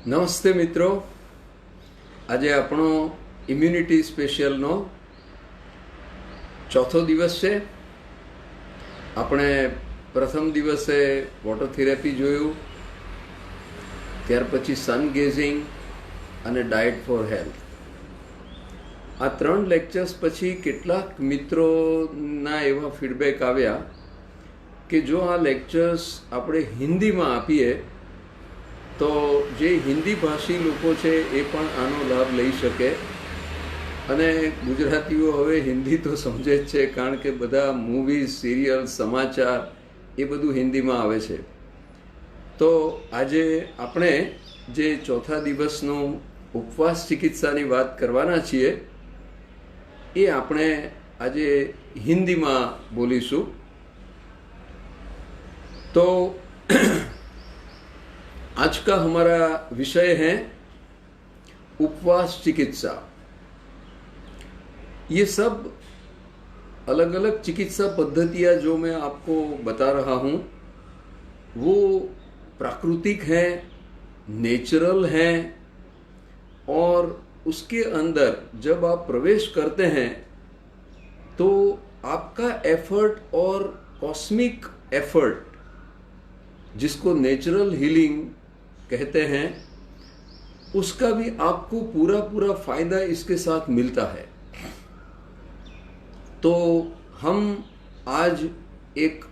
નમસ્તે મિત્રો, આજે આપણો ઇમ્યુનિટી સ્પેશિયલનો ચોથો દિવસ છે. આપણે પ્રથમ દિવસે વોટર થેરેપી જોયું, ત્યાર પછી સન ગેઝિંગ અને ડાયટ ફોર હેલ્થ. આ 3 લેક્ચર્સ પછી કેટલાક મિત્રોના એવા ફીડબેક આવ્યા કે જો આ લેક્ચર્સ આપણે હિન્દીમાં આપીએ તો જે હિન્દી ભાષી લોકો છે એ પણ આનો લાભ લઈ શકે. અને ગુજરાતીઓ હવે હિન્દી તો સમજે જ છે, કારણ કે બધા મૂવીઝ, સિરિયલ, સમાચાર એ બધું હિન્દીમાં આવે છે. તો આજે આપણે જે ચોથા દિવસનું ઉપવાસ ચિકિત્સાની વાત કરવાના છીએ એ આપણે આજે હિન્દીમાં બોલીશું. तो आज का हमारा विषय है उपवास चिकित्सा. ये सब अलग अलग चिकित्सा पद्धतियाँ जो मैं आपको बता रहा हूँ वो प्राकृतिक हैं, नेचुरल हैं, और उसके अंदर जब आप प्रवेश करते हैं तो आपका एफर्ट और कॉस्मिक एफर्ट, जिसको नेचुरल हीलिंग कहते हैं, उसका भी आपको पूरा पूरा फायदा इसके साथ मिलता है. तो हम आज एक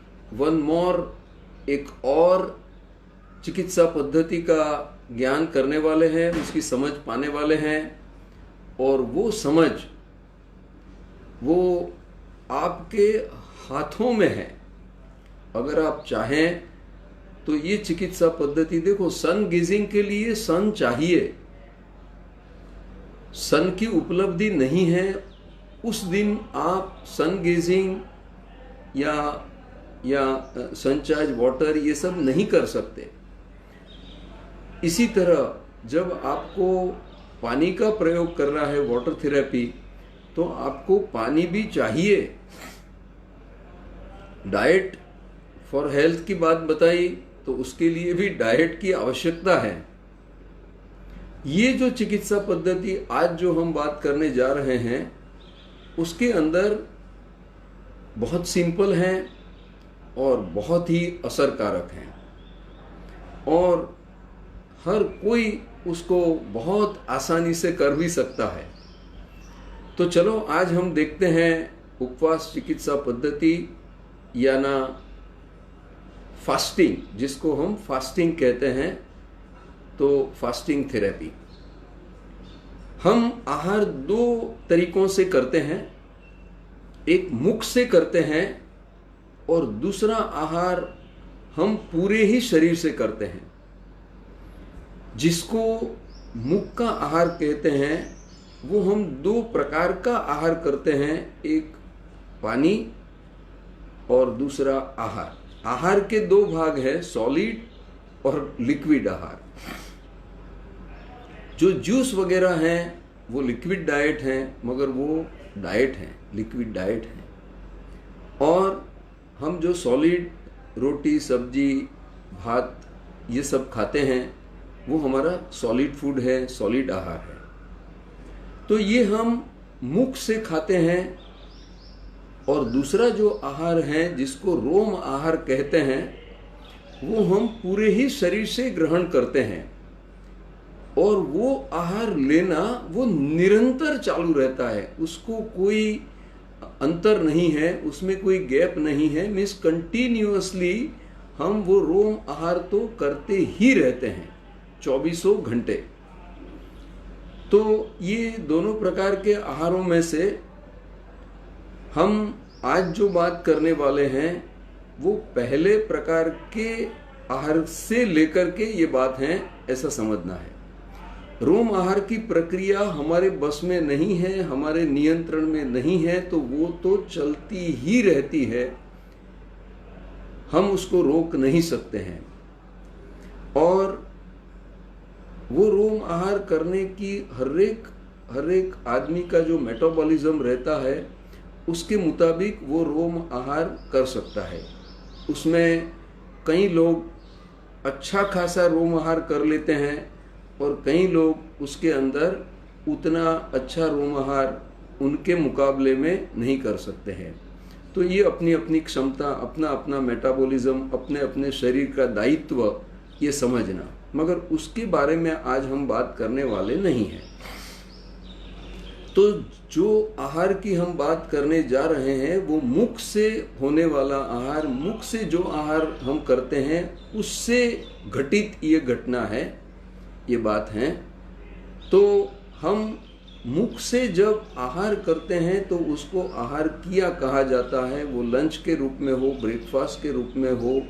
और चिकित्सा पद्धति का ज्ञान करने वाले हैं, उसकी समझ पाने वाले हैं. और वो समझ वो आपके हाथों में है. अगर आप चाहें तो ये चिकित्सा पद्धति, देखो, सन गेजिंग के लिए सन चाहिए. सन की उपलब्धि नहीं है उस दिन आप सन गेजिंग या सनचार्ज वाटर ये सब नहीं कर सकते. इसी तरह जब आपको पानी का प्रयोग कर रहा है वाटर थेरेपी, तो आपको पानी भी चाहिए. डाइट फॉर हेल्थ की बात बताई तो उसके लिए भी डाइट की आवश्यकता है. ये जो चिकित्सा पद्धति आज जो हम बात करने जा रहे हैं उसके अंदर बहुत सिंपल हैं और बहुत ही असरकारक हैं, और हर कोई उसको बहुत आसानी से कर भी सकता है. तो चलो आज हम देखते हैं उपवास चिकित्सा पद्धति या ना फास्टिंग, जिसको हम फास्टिंग कहते हैं. तो फास्टिंग थेरेपी हम आहार 2 तरीकों से करते हैं. एक मुख से करते हैं और दूसरा आहार हम पूरे ही शरीर से करते हैं. जिसको मुख का आहार कहते हैं वो हम 2 प्रकार का आहार करते हैं. एक पानी और दूसरा आहार. आहार के 2 भाग हैं, सॉलिड और लिक्विड आहार. जो जूस वगैरह हैं वो लिक्विड डाइट हैं, मगर वो डाइट हैं, लिक्विड डाइट हैं. और हम जो सॉलिड, रोटी, सब्जी, भात ये सब खाते हैं वो हमारा सॉलिड फूड है, सॉलिड आहार है. तो ये हम मुख से खाते हैं. और दूसरा जो आहार है जिसको रोम आहार कहते हैं वो हम पूरे ही शरीर से ग्रहण करते हैं. और वो आहार लेना वो निरंतर चालू रहता है, उसको कोई अंतर नहीं है, उसमें कोई गैप नहीं है. मीन्स कंटिन्यूअसली हम वो रोम आहार तो करते ही रहते हैं 24 घंटे. तो ये दोनों प्रकार के आहारों में से हम आज जो बात करने वाले हैं वो पहले प्रकार के आहार से लेकर के ये बात है, ऐसा समझना है. रोम आहार की प्रक्रिया हमारे बस में नहीं है, हमारे नियंत्रण में नहीं है, तो वो तो चलती ही रहती है, हम उसको रोक नहीं सकते हैं. और वो रोम आहार करने की हर एक आदमी का जो मेटाबॉलिज्म रहता है उसके मुताबिक वो रोम आहार कर सकता है. उसमें कई लोग अच्छा खासा रोम आहार कर लेते हैं और कई लोग उसके अंदर उतना अच्छा रोम आहार उनके मुकाबले में नहीं कर सकते हैं। तो ये अपनी अपनी क्षमता, अपना अपना मेटाबॉलिज्म, अपने अपने शरीर का दायित्व ये समझना, मगर उसके बारे में आज हम बात करने वाले नहीं हैं। तो जो आहार की हम बात करने जा रहे हैं वो मुख से होने वाला आहार, मुख से जो आहार हम करते हैं उससे घटित ये घटना है, ये बात है। तो हम मुख से जब आहार करते हैं तो उसको आहार किया कहा जाता है। वो लंच के रूप में हो, ब्रेकफास्ट के रूप में हो,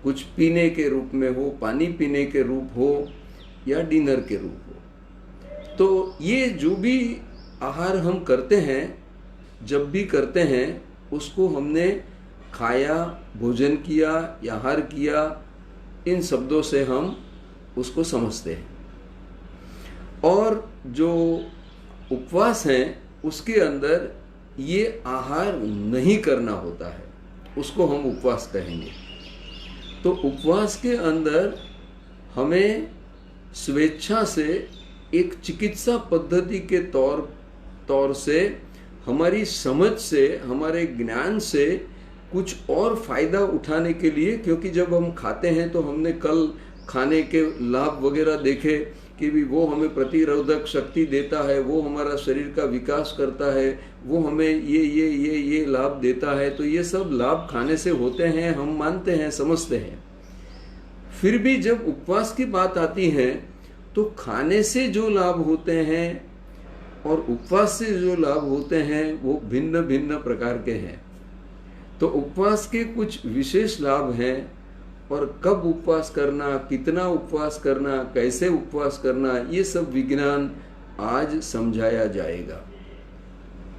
कुछ पीने के रूप में हो, पानी पीने के रूप हो या डिनर के रूप हो। तो ये जो भी आहार हम करते हैं, जब भी करते हैं, उसको हमने खाया, भोजन किया या आहार किया, इन शब्दों से हम उसको समझते हैं। और जो उपवास है उसके अंदर ये आहार नहीं करना होता है, उसको हम उपवास कहेंगे। तो उपवास के अंदर हमें स्वेच्छा से एक चिकित्सा पद्धति के तौर से, हमारी समझ से, हमारे ज्ञान से कुछ और फायदा उठाने के लिए, क्योंकि जब हम खाते हैं तो हमने कल खाने के लाभ वगैरह देखे कि भी वो हमें प्रतिरोधक शक्ति देता है, वो हमारा शरीर का विकास करता है, वो हमें ये लाभ देता है। तो ये सब लाभ खाने से होते हैं, हम मानते हैं, समझते हैं। फिर भी जब उपवास की बात आती है तो खाने से जो लाभ होते हैं और उपवास से जो लाभ होते हैं वो भिन्न भिन्न प्रकार के हैं। तो उपवास के कुछ विशेष लाभ हैं, और कब उपवास करना, कितना उपवास करना, कैसे उपवास करना, ये सब विज्ञान आज समझाया जाएगा।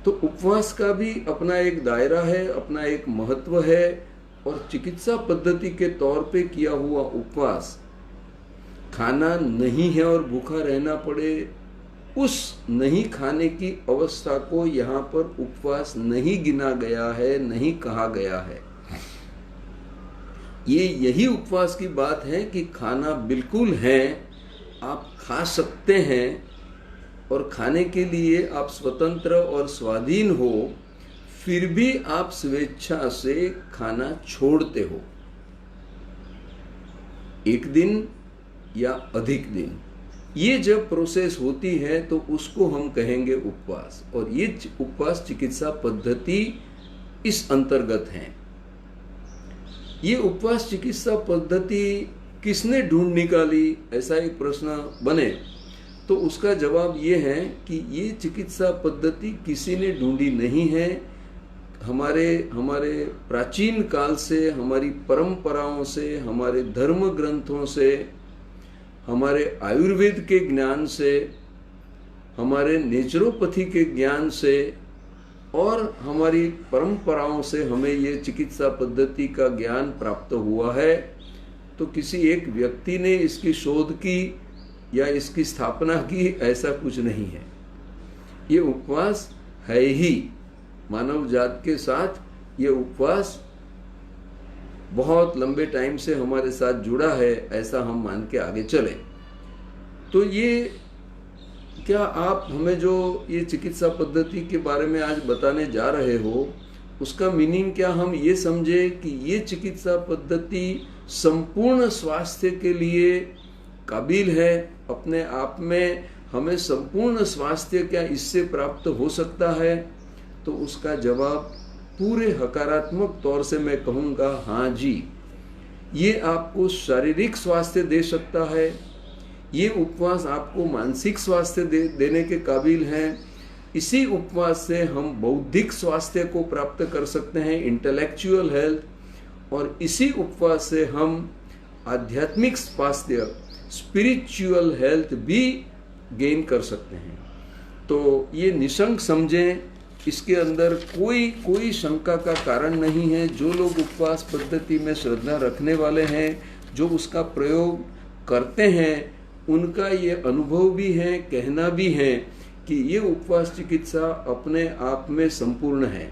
तो उपवास का भी अपना एक दायरा है, अपना एक महत्व है, और चिकित्सा पद्धति के तौर पे किया हुआ उपवास, खाना नहीं है और भूखा रहना पड़े, उस नहीं खाने की अवस्था को यहाँ पर उपवास नहीं गिना गया है, नहीं कहा गया है। ये यही उपवास की बात है कि खाना बिल्कुल है, आप खा सकते हैं, और खाने के लिए आप स्वतंत्र और स्वाधीन हो, फिर भी आप स्वेच्छा से खाना छोड़ते हो, एक दिन या अधिक दिन। ये जब प्रोसेस होती है तो उसको हम कहेंगे उपवास, और ये उपवास चिकित्सा पद्धति इस अंतर्गत है। ये उपवास चिकित्सा पद्धति किसने ढूंढ निकाली, ऐसा एक प्रश्न बने तो उसका जवाब ये है कि ये चिकित्सा पद्धति किसी ने ढूंढी नहीं है। हमारे प्राचीन काल से, हमारी परंपराओं से, हमारे धर्म ग्रंथों से, हमारे आयुर्वेद के ज्ञान से, हमारे नेचुरोपैथी के ज्ञान से और हमारी परंपराओं से हमें ये चिकित्सा पद्धति का ज्ञान प्राप्त हुआ है। तो किसी एक व्यक्ति ने इसकी शोध की या इसकी स्थापना की, ऐसा कुछ नहीं है। ये उपवास है ही, मानव जात के साथ ये उपवास बहुत लंबे टाइम से हमारे साथ जुड़ा है, ऐसा हम मान के आगे चले। तो ये क्या आप हमें जो ये चिकित्सा पद्धति के बारे में आज बताने जा रहे हो, उसका मीनिंग क्या हम ये समझे कि ये चिकित्सा पद्धति संपूर्ण स्वास्थ्य के लिए काबिल है अपने आप में? हमें संपूर्ण स्वास्थ्य क्या इससे प्राप्त हो सकता है? तो उसका जवाब पूरे हकारात्मक तौर से मैं कहूँगा हाँ जी, ये आपको शारीरिक स्वास्थ्य दे सकता है, ये उपवास आपको मानसिक स्वास्थ्य देने के काबिल है। इसी उपवास से हम बौद्धिक स्वास्थ्य को प्राप्त कर सकते हैं, इंटेलेक्चुअल हेल्थ, और इसी उपवास से हम आध्यात्मिक स्वास्थ्य, स्पिरिचुअल हेल्थ भी गेन कर सकते हैं। तो ये निशंक समझें, इसके अंदर कोई शंका का कारण नहीं है। जो लोग उपवास पद्धति में श्रद्धा रखने वाले हैं, जो उसका प्रयोग करते हैं, उनका ये अनुभव भी है, कहना भी है कि ये उपवास चिकित्सा अपने आप में संपूर्ण है।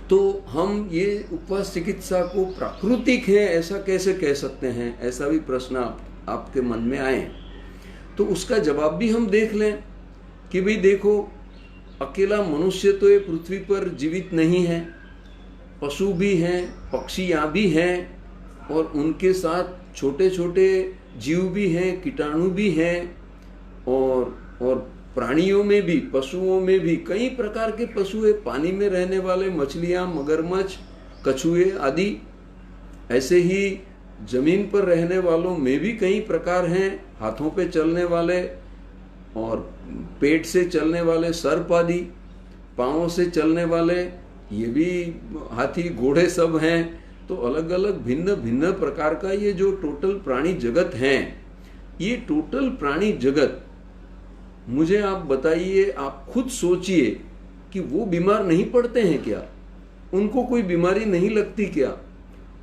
तो हम ये उपवास चिकित्सा को प्राकृतिक है ऐसा कैसे कह सकते हैं? ऐसा भी प्रश्न आपके मन में आए। तो उसका जवाब भी हम देख लें कि भाई देखो, अकेला मनुष्य तो ये पृथ्वी पर जीवित नहीं है, पशु भी हैं, पक्षियाँ भी हैं, और उनके साथ छोटे छोटे जीव भी हैं, कीटाणु भी हैं, और प्राणियों में भी, पशुओं में भी कई प्रकार के पशु है, पानी में रहने वाले मछलियाँ, मगरमच्छ, कछुए आदि। ऐसे ही जमीन पर रहने वालों में भी कई प्रकार हैं, हाथों पे चलने वाले और पेट से चलने वाले सर्प आदि, पांवों से चलने वाले ये भी हाथी घोड़े सब हैं। तो अलग अलग भिन्न भिन्न प्रकार का ये जो टोटल प्राणी जगत हैं, ये टोटल प्राणी जगत, मुझे आप बताइए, आप खुद सोचिए कि वो बीमार नहीं पड़ते हैं क्या? उनको कोई बीमारी नहीं लगती क्या?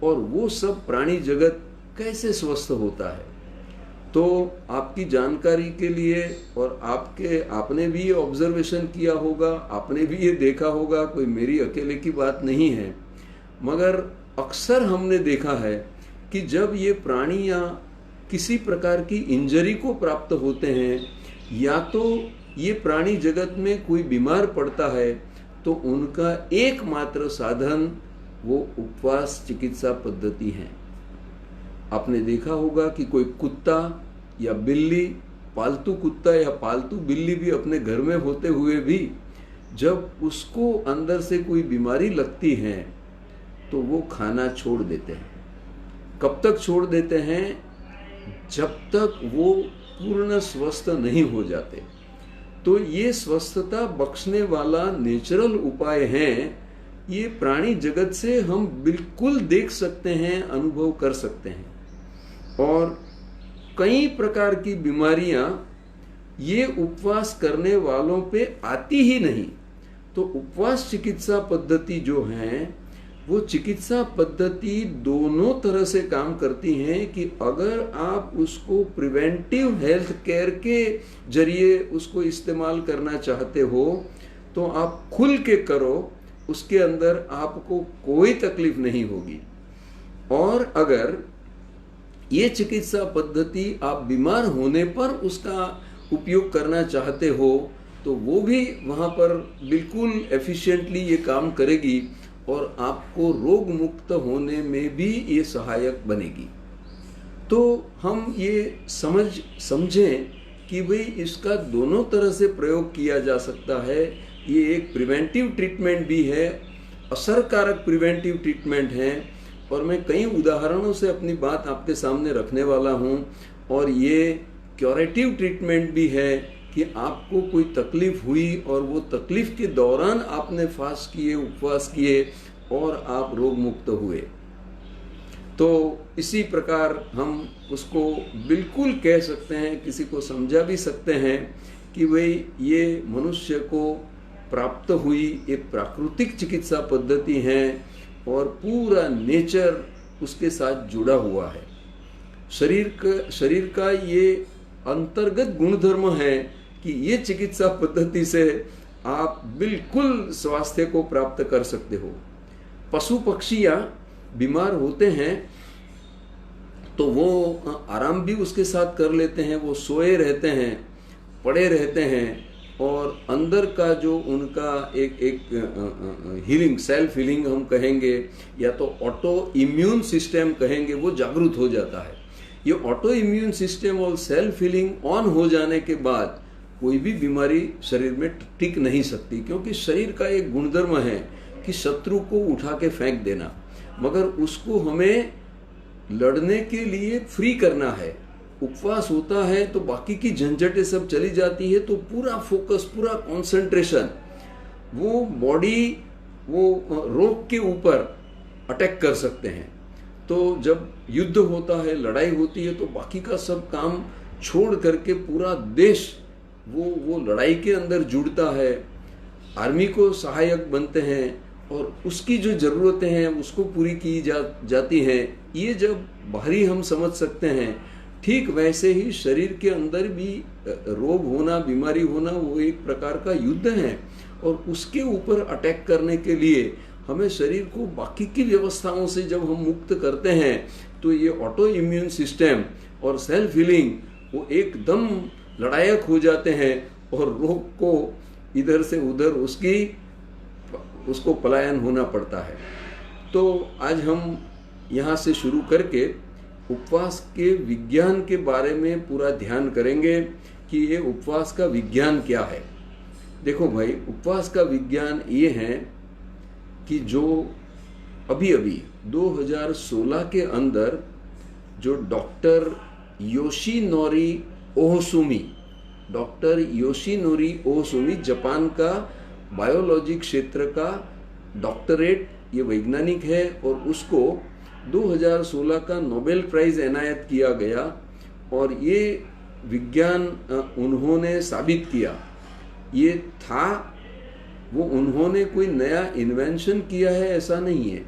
और वो सब प्राणी जगत कैसे स्वस्थ होता है? तो आपकी जानकारी के लिए, और आपने भी ये ऑब्जर्वेशन किया होगा, आपने भी ये देखा होगा, कोई मेरी अकेले की बात नहीं है, मगर अक्सर हमने देखा है कि जब ये प्राणियाँ किसी प्रकार की इंजरी को प्राप्त होते हैं, या तो ये प्राणी जगत में कोई बीमार पड़ता है, तो उनका एकमात्र साधन वो उपवास चिकित्सा पद्धति है। आपने देखा होगा कि कोई कुत्ता या बिल्ली, पालतू कुत्ता या पालतू बिल्ली भी अपने घर में होते हुए भी जब उसको अंदर से कोई बीमारी लगती है तो वो खाना छोड़ देते हैं। कब तक छोड़ देते हैं? जब तक वो पूर्ण स्वस्थ नहीं हो जाते। तो ये स्वस्थता बख्शने वाला नेचुरल उपाय हैं, ये प्राणी जगत से हम बिल्कुल देख सकते हैं, अनुभव कर सकते हैं। और कई प्रकार की बीमारियां ये उपवास करने वालों पे आती ही नहीं। तो उपवास चिकित्सा पद्धति जो है, वो चिकित्सा पद्धति दोनों तरह से काम करती हैं कि अगर आप उसको प्रिवेंटिव हेल्थ केयर के जरिए उसको इस्तेमाल करना चाहते हो तो आप खुल के करो, उसके अंदर आपको कोई तकलीफ नहीं होगी। और अगर ये चिकित्सा पद्धति आप बीमार होने पर उसका उपयोग करना चाहते हो तो वो भी वहाँ पर बिल्कुल एफिशिएंटली ये काम करेगी और आपको रोग मुक्त होने में भी ये सहायक बनेगी। तो हम ये समझें कि भाई इसका दोनों तरह से प्रयोग किया जा सकता है। ये एक प्रिवेंटिव ट्रीटमेंट भी है, असरकारक प्रिवेंटिव ट्रीटमेंट है, और मैं कई उदाहरणों से अपनी बात आपके सामने रखने वाला हूँ। और ये क्यूरेटिव ट्रीटमेंट भी है कि आपको कोई तकलीफ हुई और वो तकलीफ के दौरान आपने फास्ट किए, उपवास किए और आप रोग मुक्त हुए। तो इसी प्रकार हम उसको बिल्कुल कह सकते हैं, किसी को समझा भी सकते हैं कि भाई ये मनुष्य को प्राप्त हुई एक प्राकृतिक चिकित्सा पद्धति है और पूरा नेचर उसके साथ जुड़ा हुआ है। शरीर का ये अंतर्गत गुणधर्म है कि ये चिकित्सा पद्धति से आप बिल्कुल स्वास्थ्य को प्राप्त कर सकते हो। पशु पक्षियाँ बीमार होते हैं तो वो आराम भी उसके साथ कर लेते हैं, वो सोए रहते हैं, पड़े रहते हैं, और अंदर का जो उनका एक हीलिंग, सेल्फ हीलिंग हम कहेंगे या तो ऑटो इम्यून सिस्टम कहेंगे, वो जागरूक हो जाता है। ये ऑटो इम्यून सिस्टम और सेल्फ हीलिंग ऑन हो जाने के बाद कोई भी बीमारी शरीर में टिक नहीं सकती, क्योंकि शरीर का एक गुणधर्म है कि शत्रु को उठा के फेंक देना, मगर उसको हमें लड़ने के लिए फ्री करना है। उपवास होता है तो बाकी की झंझटें सब चली जाती है, तो पूरा फोकस, पूरा कंसंट्रेशन वो बॉडी वो रोग के ऊपर अटैक कर सकते हैं। तो जब युद्ध होता है, लड़ाई होती है, तो बाकी का सब काम छोड़ करके पूरा देश वो लड़ाई के अंदर जुड़ता है, आर्मी को सहायक बनते हैं और उसकी जो ज़रूरतें हैं उसको पूरी की जाती हैं। ये जब बाहरी हम समझ सकते हैं, ठीक वैसे ही शरीर के अंदर भी रोग होना, बीमारी होना, वो एक प्रकार का युद्ध है, और उसके ऊपर अटैक करने के लिए हमें शरीर को बाकी की व्यवस्थाओं से जब हम मुक्त करते हैं तो ये ऑटो इम्यून सिस्टम और सेल्फ हीलिंग वो एकदम लड़ायक हो जाते हैं और रोग को इधर से उधर उसको पलायन होना पड़ता है। तो आज हम यहाँ से शुरू करके उपवास के विज्ञान के बारे में पूरा ध्यान करेंगे कि ये उपवास का विज्ञान क्या है। देखो भाई, उपवास का विज्ञान ये है कि जो अभी 2016 के अंदर जो डॉक्टर योशिनोरी ओहोसुमी जापान का बायोलॉजी क्षेत्र का डॉक्टरेट ये वैज्ञानिक है और उसको 2016 का नोबेल प्राइज एनायत किया गया। और ये विज्ञान उन्होंने साबित किया, ये था वो उन्होंने कोई नया इन्वेंशन किया है ऐसा नहीं है,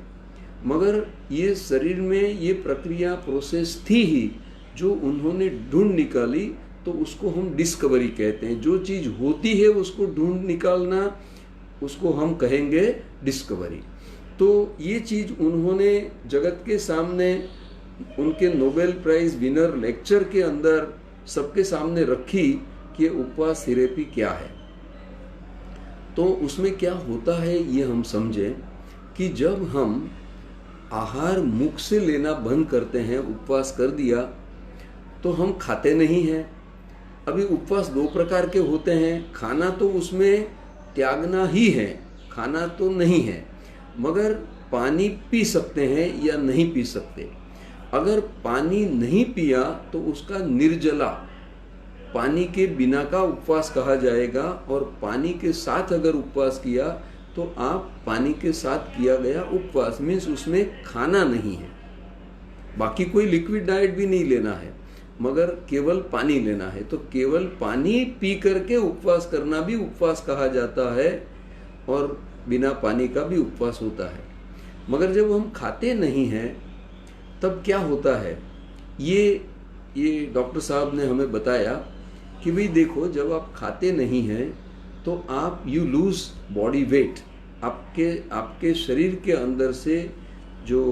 मगर ये शरीर में ये प्रक्रिया प्रोसेस थी ही जो उन्होंने ढूंढ निकाली, तो उसको हम डिस्कवरी कहते हैं। जो चीज़ होती है उसको ढूंढ निकालना, उसको हम कहेंगे डिस्कवरी। तो ये चीज़ उन्होंने जगत के सामने उनके नोबेल प्राइज विनर लेक्चर के अंदर सबके सामने रखी कि उपवास थेरेपी क्या है। तो उसमें क्या होता है ये हम समझें कि जब हम आहार मुख से लेना बंद करते हैं, उपवास कर दिया, तो हम खाते नहीं हैं। अभी उपवास दो प्रकार के होते हैं, खाना तो उसमें त्यागना ही है, खाना तो नहीं है, मगर पानी पी सकते हैं या नहीं पी सकते। अगर पानी नहीं पिया तो उसका निर्जला, पानी के बिना का उपवास कहा जाएगा, और पानी के साथ अगर उपवास किया तो आप पानी के साथ किया गया उपवास, मीन्स उसमें खाना नहीं है, बाकी कोई लिक्विड डाइट भी नहीं लेना है, मगर केवल पानी लेना है। तो केवल पानी पी करके उपवास करना भी उपवास कहा जाता है, और बिना पानी का भी उपवास होता है। मगर जब हम खाते नहीं हैं तब क्या होता है, ये डॉक्टर साहब ने हमें बताया कि भाई देखो, जब आप खाते नहीं हैं तो आप यू लूज बॉडी वेट, आपके शरीर के अंदर से जो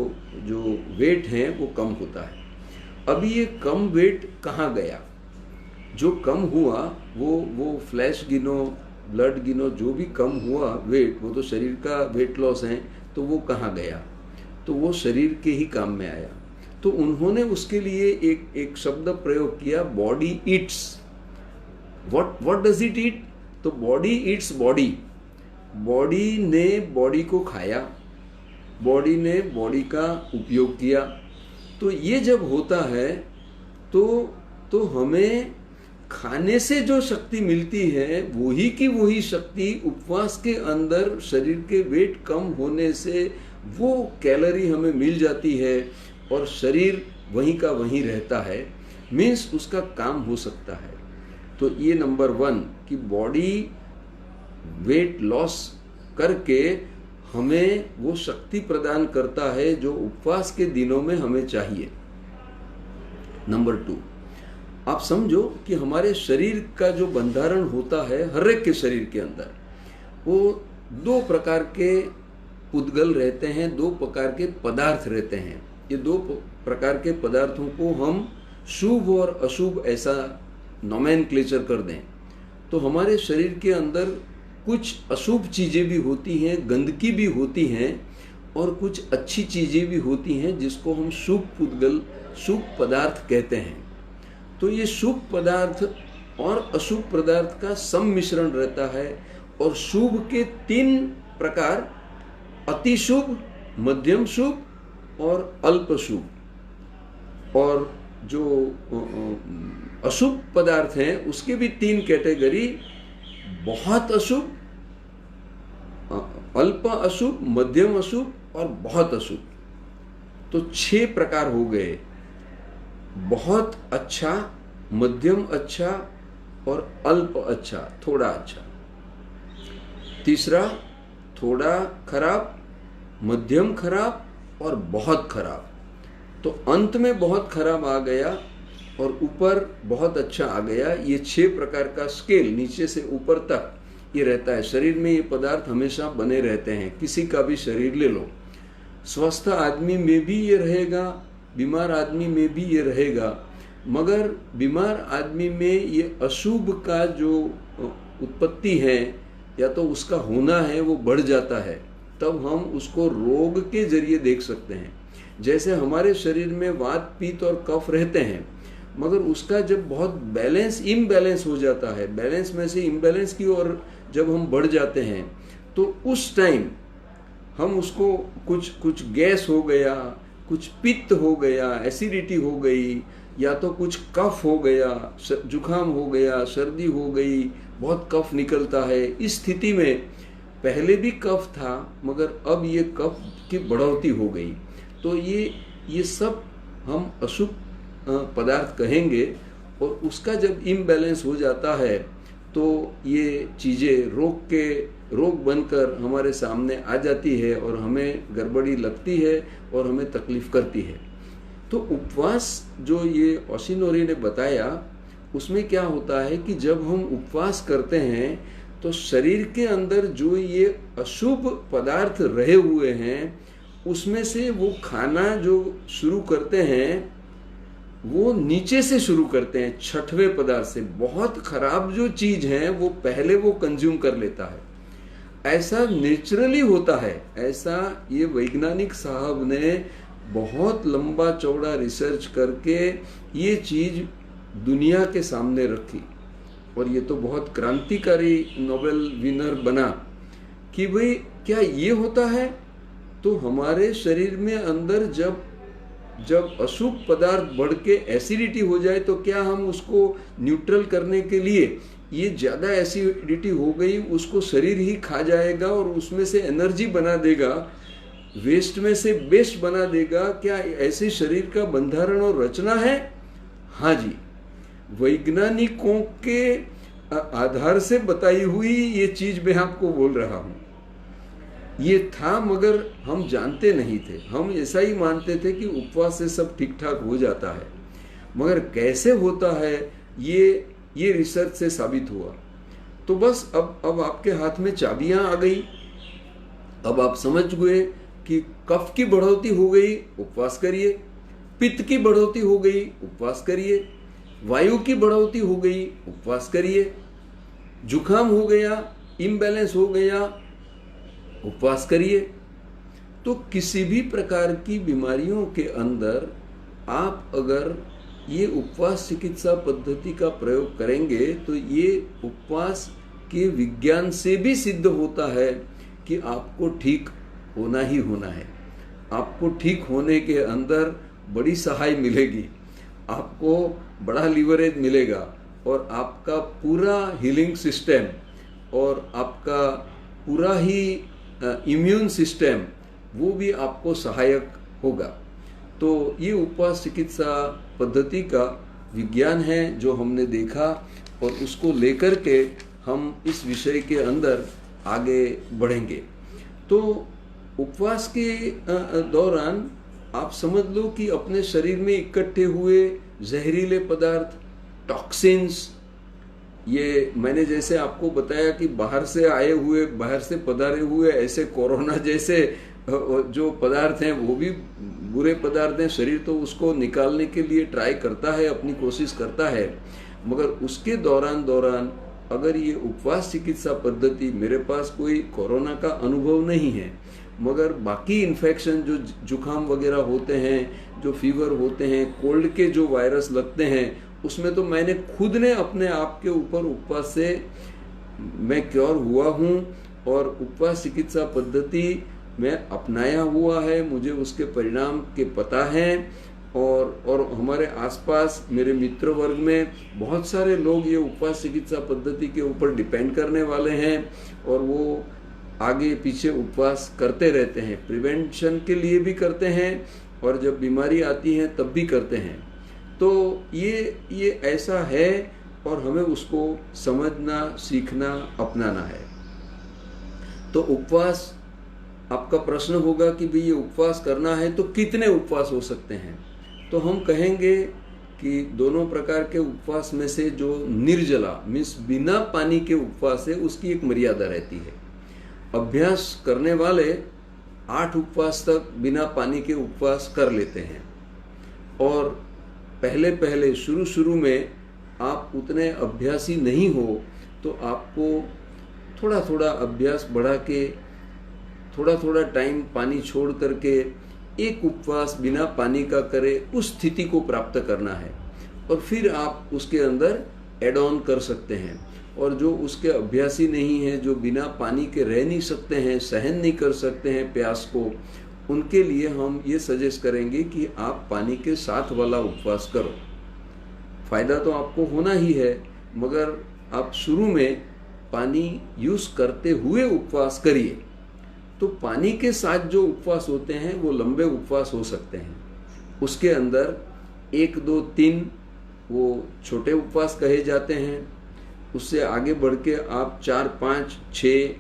वेट है वो कम होता है। अभी ये कम वेट कहाँ गया? जो कम हुआ वो फ्लैश गिनो, ब्लड गिनो, जो भी कम हुआ वेट, वो तो शरीर का वेट लॉस है, तो वो कहाँ गया? तो वो शरीर के ही काम में आया। तो उन्होंने उसके लिए एक शब्द प्रयोग किया, body Yeats. What does it ईट? तो बॉडी ईट्स बॉडी, बॉडी ने बॉडी को खाया, बॉडी ने बॉडी का उपयोग किया। तो ये जब होता है तो हमें खाने से जो शक्ति मिलती है वही की वही शक्ति उपवास के अंदर शरीर के वेट कम होने से वो कैलोरी हमें मिल जाती है और शरीर वहीं का वहीं रहता है, मीन्स उसका काम हो सकता है। तो ये नंबर 1 कि बॉडी वेट लॉस करके हमें वो शक्ति प्रदान करता है जो उपवास के दिनों में हमें चाहिए। नंबर 2, आप समझो कि हमारे शरीर का जो बंधारण होता है हर एक के शरीर के अंदर, वो 2 प्रकार के उद्गल रहते हैं, 2 प्रकार के पदार्थ रहते हैं। ये 2 प्रकार के पदार्थों को हम शुभ और अशुभ ऐसा नोमेनक्लेचर कर दें तो हमारे शरीर के अंदर कुछ अशुभ चीज़ें भी होती हैं, गंदगी भी होती हैं, और कुछ अच्छी चीज़ें भी होती हैं जिसको हम शुभ उद्गल, शुभ पदार्थ कहते हैं। तो ये शुभ पदार्थ और अशुभ पदार्थ का सम्मिश्रण रहता है, और शुभ के 3 प्रकार, अति शुभ, मध्यम शुभ और अल्प शुभ। और जो अशुभ पदार्थ हैं उसके भी 3 कैटेगरी, बहुत अशुभ, अल्प अशुभ, मध्यम अशुभ और बहुत अशुभ। तो 6 प्रकार हो गए, बहुत अच्छा, मध्यम अच्छा और अल्प अच्छा, थोड़ा अच्छा। तीसरा थोड़ा खराब, मध्यम खराब और बहुत खराब। तो अंत में बहुत खराब आ गया और ऊपर बहुत अच्छा आ गया। ये 6 प्रकार का स्केल नीचे से ऊपर तक ये रहता है। शरीर में ये पदार्थ हमेशा बने रहते हैं, किसी का भी शरीर ले लो, स्वस्थ आदमी में भी ये रहेगा, बीमार आदमी में भी ये रहेगा। मगर बीमार आदमी में ये अशुभ का जो उत्पत्ति है या तो उसका होना है वो बढ़ जाता है, तब हम उसको रोग के जरिए देख सकते हैं। जैसे हमारे शरीर में वात, पित्त और कफ रहते हैं, मगर उसका जब बहुत इम्बैलेंस हो जाता है, बैलेंस में से इम्बैलेंस की ओर जब हम बढ़ जाते हैं, तो उस टाइम हम उसको कुछ गैस हो गया, कुछ पित्त हो गया, एसिडिटी हो गई, या तो कुछ कफ हो गया, जुकाम हो गया, सर्दी हो गई, बहुत कफ निकलता है। इस स्थिति में पहले भी कफ था मगर अब ये कफ की बढ़ोतरी हो गई, तो ये सब हम अशुभ पदार्थ कहेंगे। और उसका जब इम्बैलेंस हो जाता है तो ये चीज़ें रोग बनकर हमारे सामने आ जाती है और हमें गड़बड़ी लगती है और हमें तकलीफ करती है। तो उपवास जो ये ओशिनोरी ने बताया, उसमें क्या होता है कि जब हम उपवास करते हैं तो शरीर के अंदर जो ये अशुभ पदार्थ रहे हुए हैं उसमें से वो खाना जो शुरू करते हैं वो नीचे से शुरू करते हैं, छठवें पदार्थ से। बहुत खराब जो चीज है वो पहले वो कंज्यूम कर लेता है। ऐसा नेचुरली होता है, ऐसा ये वैज्ञानिक साहब ने बहुत लंबा चौड़ा रिसर्च करके ये चीज दुनिया के सामने रखी, और ये तो बहुत क्रांतिकारी नोबेल विनर बना कि भाई क्या ये होता है। तो हमारे शरीर में अंदर जब अशुभ पदार्थ बढ़ के एसिडिटी हो जाए तो क्या हम उसको न्यूट्रल करने के लिए, ये ज़्यादा एसिडिटी हो गई उसको शरीर ही खा जाएगा और उसमें से एनर्जी बना देगा, वेस्ट में से बेस्ट बना देगा। क्या ऐसे शरीर का बंधारण और रचना है? हाँ जी, वैज्ञानिकों के आधार से बताई हुई ये चीज मैं आपको बोल रहा हूं। ये था मगर हम जानते नहीं थे, हम ऐसा ही मानते थे कि उपवास से सब ठीक ठाक हो जाता है, मगर कैसे होता है ये रिसर्च से साबित हुआ। तो बस अब आपके हाथ में चाबियां आ गई। अब आप समझ गए कि कफ की बढ़ोतरी हो गई, उपवास करिए, पित्त की बढ़ोतरी हो गई, उपवास करिए, वायु की बढ़ोतरी हो गई, उपवास करिए, जुकाम हो गया, इम्बैलेंस हो गया, उपवास करिए। तो किसी भी प्रकार की बीमारियों के अंदर आप अगर ये उपवास चिकित्सा पद्धति का प्रयोग करेंगे तो ये उपवास के विज्ञान से भी सिद्ध होता है कि आपको ठीक होना ही होना है। आपको ठीक होने के अंदर बड़ी सहाय मिलेगी, आपको बड़ा लीवरेज मिलेगा, और आपका पूरा हीलिंग सिस्टम और आपका पूरा ही इम्यून सिस्टम वो भी आपको सहायक होगा। तो ये उपवास चिकित्सा पद्धति का विज्ञान है जो हमने देखा, और उसको लेकर के हम इस विषय के अंदर आगे बढ़ेंगे। तो उपवास के दौरान आप समझ लो कि अपने शरीर में इकट्ठे हुए जहरीले पदार्थ, टॉक्सिन्स, ये मैंने जैसे आपको बताया कि बाहर से पधारे हुए ऐसे कोरोना जैसे जो पदार्थ हैं वो भी बुरे पदार्थ हैं। शरीर तो उसको निकालने के लिए ट्राई करता है, अपनी कोशिश करता है, मगर उसके दौरान अगर ये उपवास चिकित्सा पद्धति, मेरे पास कोई कोरोना का अनुभव नहीं है, मगर बाकी इन्फेक्शन जो जुकाम वगैरह होते हैं, जो फीवर होते हैं, कोल्ड के जो वायरस लगते हैं, उसमें तो मैंने खुद ने अपने आप के ऊपर उपवास से मैं क्योर हुआ हूँ, और उपवास चिकित्सा पद्धति में अपनाया हुआ है, मुझे उसके परिणाम के पता हैं। और हमारे आसपास मेरे मित्र वर्ग में बहुत सारे लोग ये उपवास चिकित्सा पद्धति के ऊपर डिपेंड करने वाले हैं, और वो आगे पीछे उपवास करते रहते हैं, प्रिवेंशन के लिए भी करते हैं और जब बीमारी आती है तब भी करते हैं। तो ये ऐसा है और हमें उसको समझना, सीखना, अपनाना है। तो उपवास, आपका प्रश्न होगा कि भाई ये उपवास करना है तो कितने उपवास हो सकते हैं? तो हम कहेंगे कि दोनों प्रकार के उपवास में से जो निर्जला मीन्स बिना पानी के उपवास है उसकी एक मर्यादा रहती है। अभ्यास करने वाले 8 उपवास तक बिना पानी के उपवास कर लेते हैं, और पहले पहले शुरू में आप उतने अभ्यासी नहीं हो तो आपको थोड़ा थोड़ा अभ्यास बढ़ा के थोड़ा थोड़ा टाइम पानी छोड़ करके एक उपवास बिना पानी का करे, उस स्थिति को प्राप्त करना है। और फिर आप उसके अंदर एड ऑन कर सकते हैं। और जो उसके अभ्यासी नहीं हैं, जो बिना पानी के रह नहीं सकते हैं, सहन नहीं कर सकते हैं प्यास को, उनके लिए हम ये सजेस्ट करेंगे कि आप पानी के साथ वाला उपवास करो। फायदा तो आपको होना ही है, मगर आप शुरू में पानी यूज करते हुए उपवास करिए। तो पानी के साथ जो उपवास होते हैं वो लंबे उपवास हो सकते हैं। उसके अंदर 1, 2, 3 वो छोटे उपवास कहे जाते हैं। उससे आगे बढ़ के आप 4, 5, 6,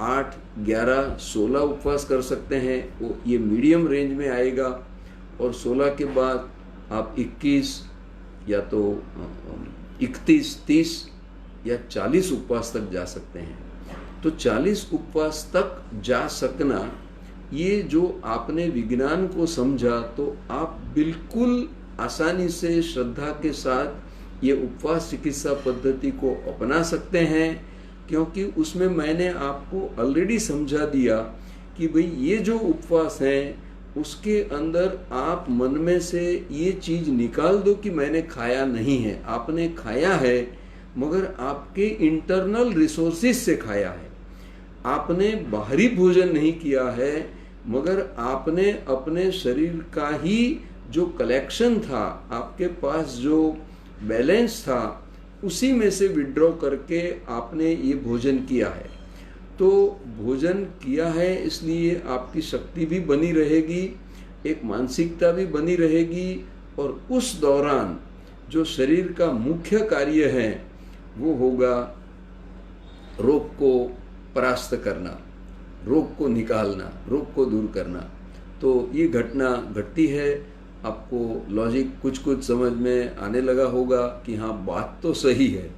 8, 11, 16 उपवास कर सकते हैं, वो ये मीडियम रेंज में आएगा। और 16 के बाद आप 21 या तो 31, 30 या 40 उपवास तक जा सकते हैं। तो 40 उपवास तक जा सकना, ये जो आपने विज्ञान को समझा, तो आप बिल्कुल आसानी से श्रद्धा के साथ ये उपवास चिकित्सा पद्धति को अपना सकते हैं। क्योंकि उसमें मैंने आपको ऑलरेडी समझा दिया कि भाई ये जो उपवास हैं उसके अंदर आप मन में से ये चीज निकाल दो कि मैंने खाया नहीं है। आपने खाया है, मगर आपके इंटरनल रिसोर्सेज से खाया है। आपने बाहरी भोजन नहीं किया है, मगर आपने अपने शरीर का ही जो कलेक्शन था, आपके पास जो बैलेंस था, उसी में से विड्रॉ करके आपने ये भोजन किया है। तो भोजन किया है इसलिए आपकी शक्ति भी बनी रहेगी, एक मानसिकता भी बनी रहेगी। और उस दौरान जो शरीर का मुख्य कार्य है वो होगा रोग को परास्त करना, रोग को निकालना, रोग को दूर करना। तो ये घटना घटती है। आपको लॉजिक कुछ कुछ समझ में आने लगा होगा कि हाँ, बात तो सही है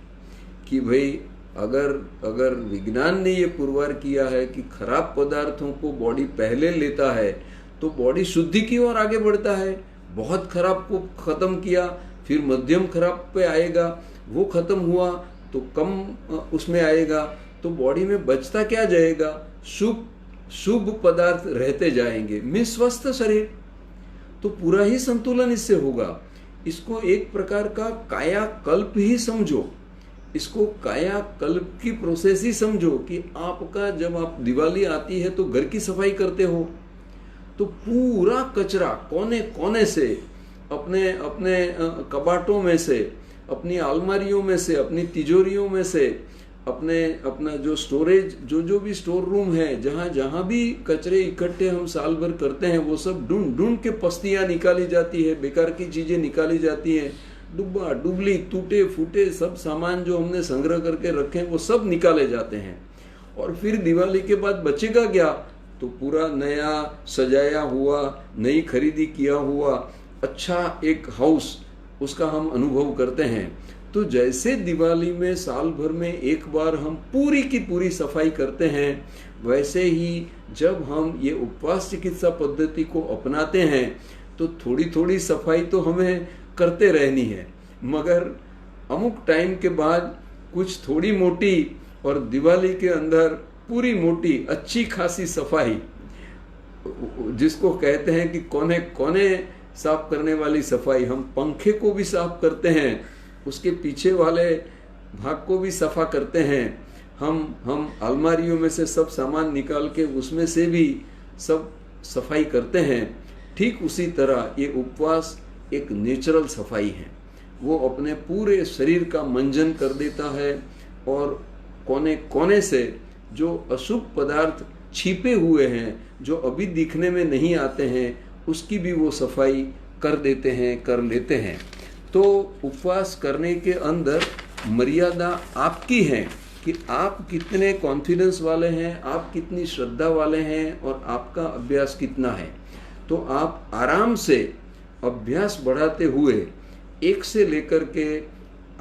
कि भाई अगर विज्ञान ने ये पुरवार किया है कि खराब पदार्थों को बॉडी पहले लेता है तो बॉडी शुद्धि की ओर आगे बढ़ता है। बहुत खराब को खत्म किया, फिर मध्यम खराब पे आएगा, वो खत्म हुआ तो कम उसमें आएगा, तो बॉडी में बचता क्या जाएगा? शुभ पदार्थ रहते जाएंगे, मीन्स स्वस्थ शरीर। तो पूरा ही संतुलन इससे होगा। इसको एक प्रकार का कायाकल्प ही समझो, इसको कायाकल्प की प्रोसेस ही समझो कि आपका जब आप दिवाली आती है तो घर की सफाई करते हो, तो पूरा कचरा कोने कोने से, अपने अपने कबाटों में से, अपनी अलमारियों में से, अपनी तिजोरियों में से, अपना जो स्टोरेज, जो भी स्टोर रूम है, जहां भी कचरे इकट्ठे हम साल भर करते हैं, वो सब ढूंढ के पस्तियां निकाली जाती है, बेकार की चीजें निकाली जाती हैं, डुब्बा डुबली टूटे फूटे सब सामान जो हमने संग्रह करके रखे हैं वो सब निकाले जाते हैं। और फिर दिवाली के बाद बचेगा क्या? तो पूरा नया सजाया हुआ, नई खरीदी किया हुआ अच्छा एक हाउस, उसका हम अनुभव करते हैं। तो जैसे दिवाली में साल भर में एक बार हम पूरी की पूरी सफाई करते हैं, वैसे ही जब हम ये उपवास चिकित्सा पद्धति को अपनाते हैं तो थोड़ी थोड़ी सफाई तो हमें करते रहनी है, मगर अमुक टाइम के बाद कुछ थोड़ी मोटी और दिवाली के अंदर पूरी मोटी अच्छी खासी सफाई, जिसको कहते हैं कि कोने कोने साफ करने वाली सफाई। हम पंखे को भी साफ करते हैं, उसके पीछे वाले भाग को भी सफा करते हैं, हम अलमारियों में से सब सामान निकाल के उसमें से भी सब सफाई करते हैं। ठीक उसी तरह ये उपवास एक नेचुरल सफाई है, वो अपने पूरे शरीर का मंजन कर देता है और कोने कोने से जो अशुभ पदार्थ छिपे हुए हैं, जो अभी दिखने में नहीं आते हैं, उसकी भी वो सफाई कर देते हैं, कर लेते हैं। तो उपवास करने के अंदर मर्यादा आपकी है कि आप कितने कॉन्फिडेंस वाले हैं, आप कितनी श्रद्धा वाले हैं और आपका अभ्यास कितना है। तो आप आराम से अभ्यास बढ़ाते हुए 1 से लेकर के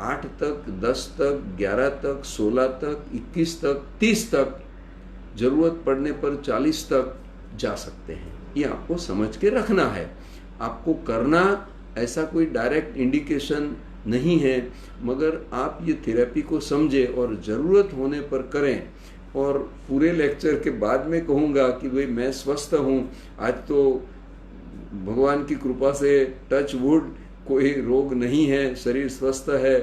8 तक, 10 तक, 11 तक, 16 तक, 21 तक, 30 तक, जरूरत पड़ने पर 40 तक जा सकते हैं। ये आपको समझ के रखना है। आपको करना ऐसा कोई डायरेक्ट इंडिकेशन नहीं है, मगर आप ये थेरेपी को समझें और ज़रूरत होने पर करें। और पूरे लेक्चर के बाद में कहूँगा कि भाई मैं स्वस्थ हूँ, आज तो भगवान की कृपा से टच वुड कोई रोग नहीं है, शरीर स्वस्थ है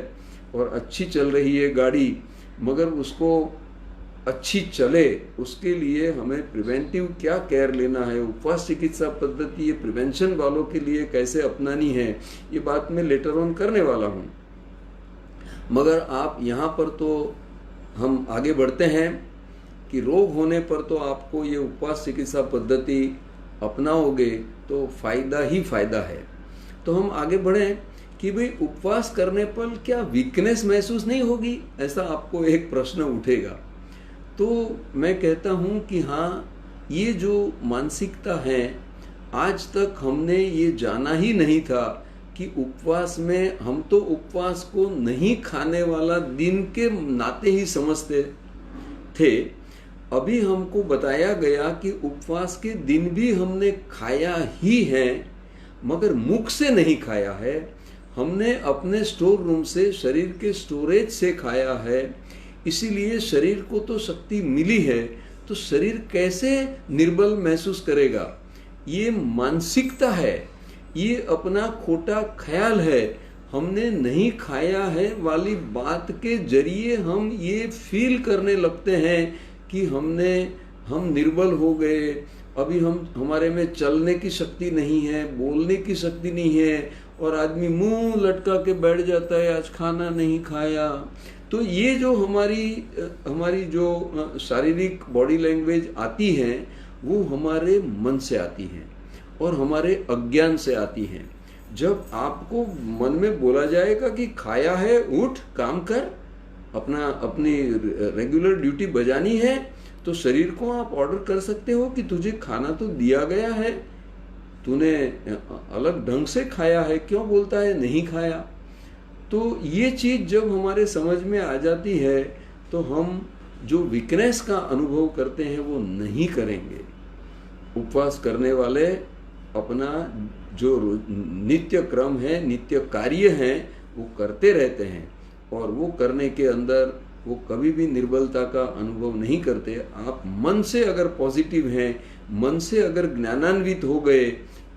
और अच्छी चल रही है गाड़ी, मगर उसको अच्छी चले उसके लिए हमें प्रिवेंटिव क्या केयर लेना है, उपवास चिकित्सा पद्धति ये प्रिवेंशन वालों के लिए कैसे अपनानी है, ये बात मैं लेटर ऑन करने वाला हूँ। मगर आप यहाँ पर तो हम आगे बढ़ते हैं कि रोग होने पर तो आपको ये उपवास चिकित्सा पद्धति अपनाओगे तो फायदा ही फायदा है। तो हम आगे बढ़ें कि भाई उपवास करने पर क्या वीकनेस महसूस नहीं होगी, ऐसा आपको एक प्रश्न उठेगा। तो मैं कहता हूँ कि हाँ, ये जो मानसिकता है आज तक हमने ये जाना ही नहीं था कि उपवास में हम तो उपवास को नहीं खाने वाला दिन के नाते ही समझते थे। अभी हमको बताया गया कि उपवास के दिन भी हमने खाया ही है, मगर मुख से नहीं खाया है, हमने अपने स्टोर रूम से, शरीर के स्टोरेज से खाया है। इसीलिए शरीर को तो शक्ति मिली है, तो शरीर कैसे निर्बल महसूस करेगा? ये मानसिकता है, ये अपना खोटा ख्याल है। हमने नहीं खाया है वाली बात के जरिए हम ये फील करने लगते हैं कि हम निर्बल हो गए, अभी हमारे में चलने की शक्ति नहीं है, बोलने की शक्ति नहीं है, और आदमी मुंह लटका के बैठ जाता है, आज खाना नहीं खाया। तो ये जो हमारी जो शारीरिक बॉडी लैंग्वेज आती है वो हमारे मन से आती है और हमारे अज्ञान से आती है। जब आपको मन में बोला जाएगा कि खाया है, उठ काम कर, अपनी रेगुलर ड्यूटी बजानी है, तो शरीर को आप ऑर्डर कर सकते हो कि तुझे खाना तो दिया गया है, तूने अलग ढंग से खाया है, क्यों बोलता है नहीं खाया? तो ये चीज जब हमारे समझ में आ जाती है तो हम जो वीकनेस का अनुभव करते हैं वो नहीं करेंगे। उपवास करने वाले अपना जो नित्य क्रम है, नित्य कार्य है, वो करते रहते हैं, और वो करने के अंदर वो कभी भी निर्बलता का अनुभव नहीं करते। आप मन से अगर पॉजिटिव हैं, मन से अगर ज्ञानान्वित हो गए,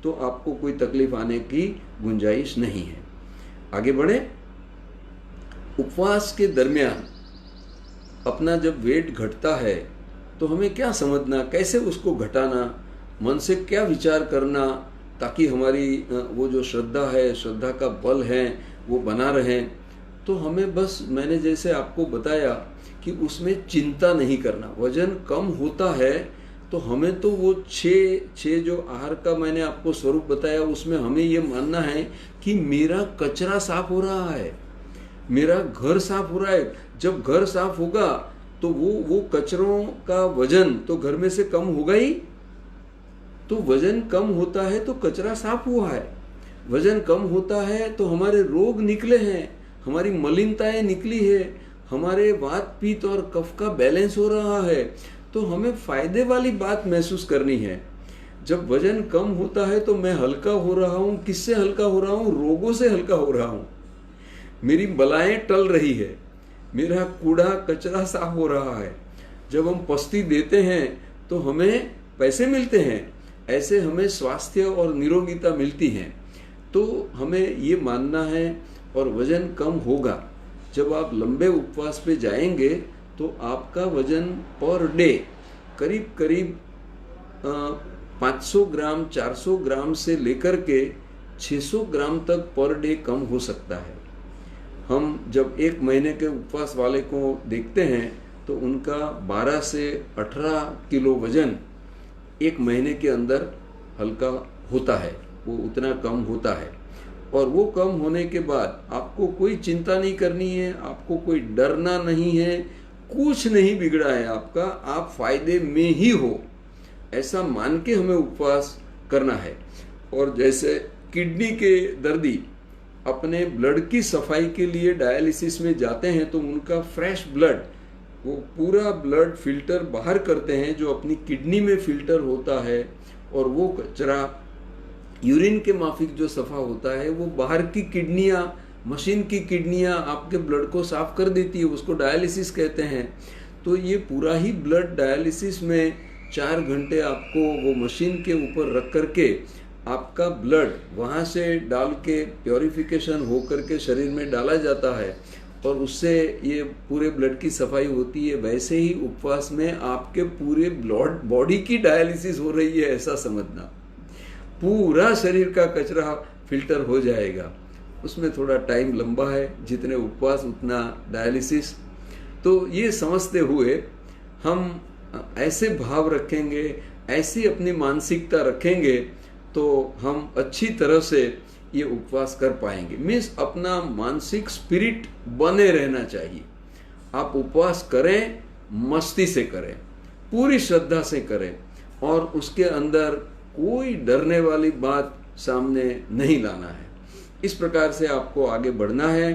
तो आपको कोई तकलीफ आने की गुंजाइश नहीं है। आगे बढ़े। उपवास के दरमियान अपना जब वेट घटता है तो हमें क्या समझना, कैसे उसको घटाना, मन से क्या विचार करना ताकि हमारी वो जो श्रद्धा है, श्रद्धा का बल है, वो बना रहे। तो हमें बस मैंने जैसे आपको बताया कि उसमें चिंता नहीं करना। वजन कम होता है तो हमें तो वो छः जो आहार का मैंने आपको स्वरूप बताया उसमें हमें ये मानना है कि मेरा कचरा साफ हो रहा है, मेरा घर साफ हो रहा है। जब घर साफ होगा तो वो कचरों का वजन तो घर में से कम होगा ही। तो वजन कम होता है तो कचरा साफ हुआ है, वजन कम होता है तो हमारे रोग निकले हैं, हमारी मलिनताएं निकली है, हमारे वात पित्त और कफ का बैलेंस हो रहा है। तो हमें फायदे वाली बात महसूस करनी है। जब वजन कम होता है तो मैं हल्का हो रहा हूँ। किससे हल्का हो रहा हूँ? रोगों से हल्का हो रहा हूँ। मेरी बलाएं टल रही है, मेरा कूड़ा कचरा साफ हो रहा है। जब हम पस्ती देते हैं तो हमें पैसे मिलते हैं, ऐसे हमें स्वास्थ्य और निरोगिता मिलती है। तो हमें ये मानना है, और वजन कम होगा। जब आप लंबे उपवास पे जाएंगे तो आपका वजन पर डे करीब करीब 500 ग्राम 400 ग्राम से लेकर के 600 ग्राम तक पर डे कम हो सकता है। हम जब एक महीने के उपवास वाले को देखते हैं तो उनका 12 से 18 किलो वजन एक महीने के अंदर हल्का होता है, वो उतना कम होता है। और वो कम होने के बाद आपको कोई चिंता नहीं करनी है, आपको कोई डरना नहीं है, कुछ नहीं बिगड़ा है आपका, आप फायदे में ही हो, ऐसा मान के हमें उपवास करना है। और जैसे किडनी के दर्दी अपने ब्लड की सफाई के लिए डायलिसिस में जाते हैं तो उनका फ्रेश ब्लड, वो पूरा ब्लड फिल्टर बाहर करते हैं जो अपनी किडनी में फिल्टर होता है, और वो कचरा यूरिन के माफिक जो सफा होता है वो बाहर की किडनियां, मशीन की किडनियां आपके ब्लड को साफ कर देती है, उसको डायलिसिस कहते हैं। तो ये पूरा ही ब्लड डायलिसिस में 4 घंटे आपको वो मशीन के ऊपर रख करके आपका ब्लड वहाँ से डाल के प्योरिफिकेशन हो करके शरीर में डाला जाता है और उससे ये पूरे ब्लड की सफाई होती है। वैसे ही उपवास में आपके पूरे ब्लड बॉडी की डायलिसिस हो रही है, ऐसा समझना। पूरा शरीर का कचरा फिल्टर हो जाएगा। उसमें थोड़ा टाइम लंबा है, जितने उपवास उतना डायलिसिस। तो ये समझते हुए हम ऐसे भाव रखेंगे, ऐसी अपनी मानसिकता रखेंगे तो हम अच्छी तरह से ये उपवास कर पाएंगे। मीन्स अपना मानसिक स्पिरिट बने रहना चाहिए। आप उपवास करें, मस्ती से करें, पूरी श्रद्धा से करें और उसके अंदर कोई डरने वाली बात सामने नहीं लाना है। इस प्रकार से आपको आगे बढ़ना है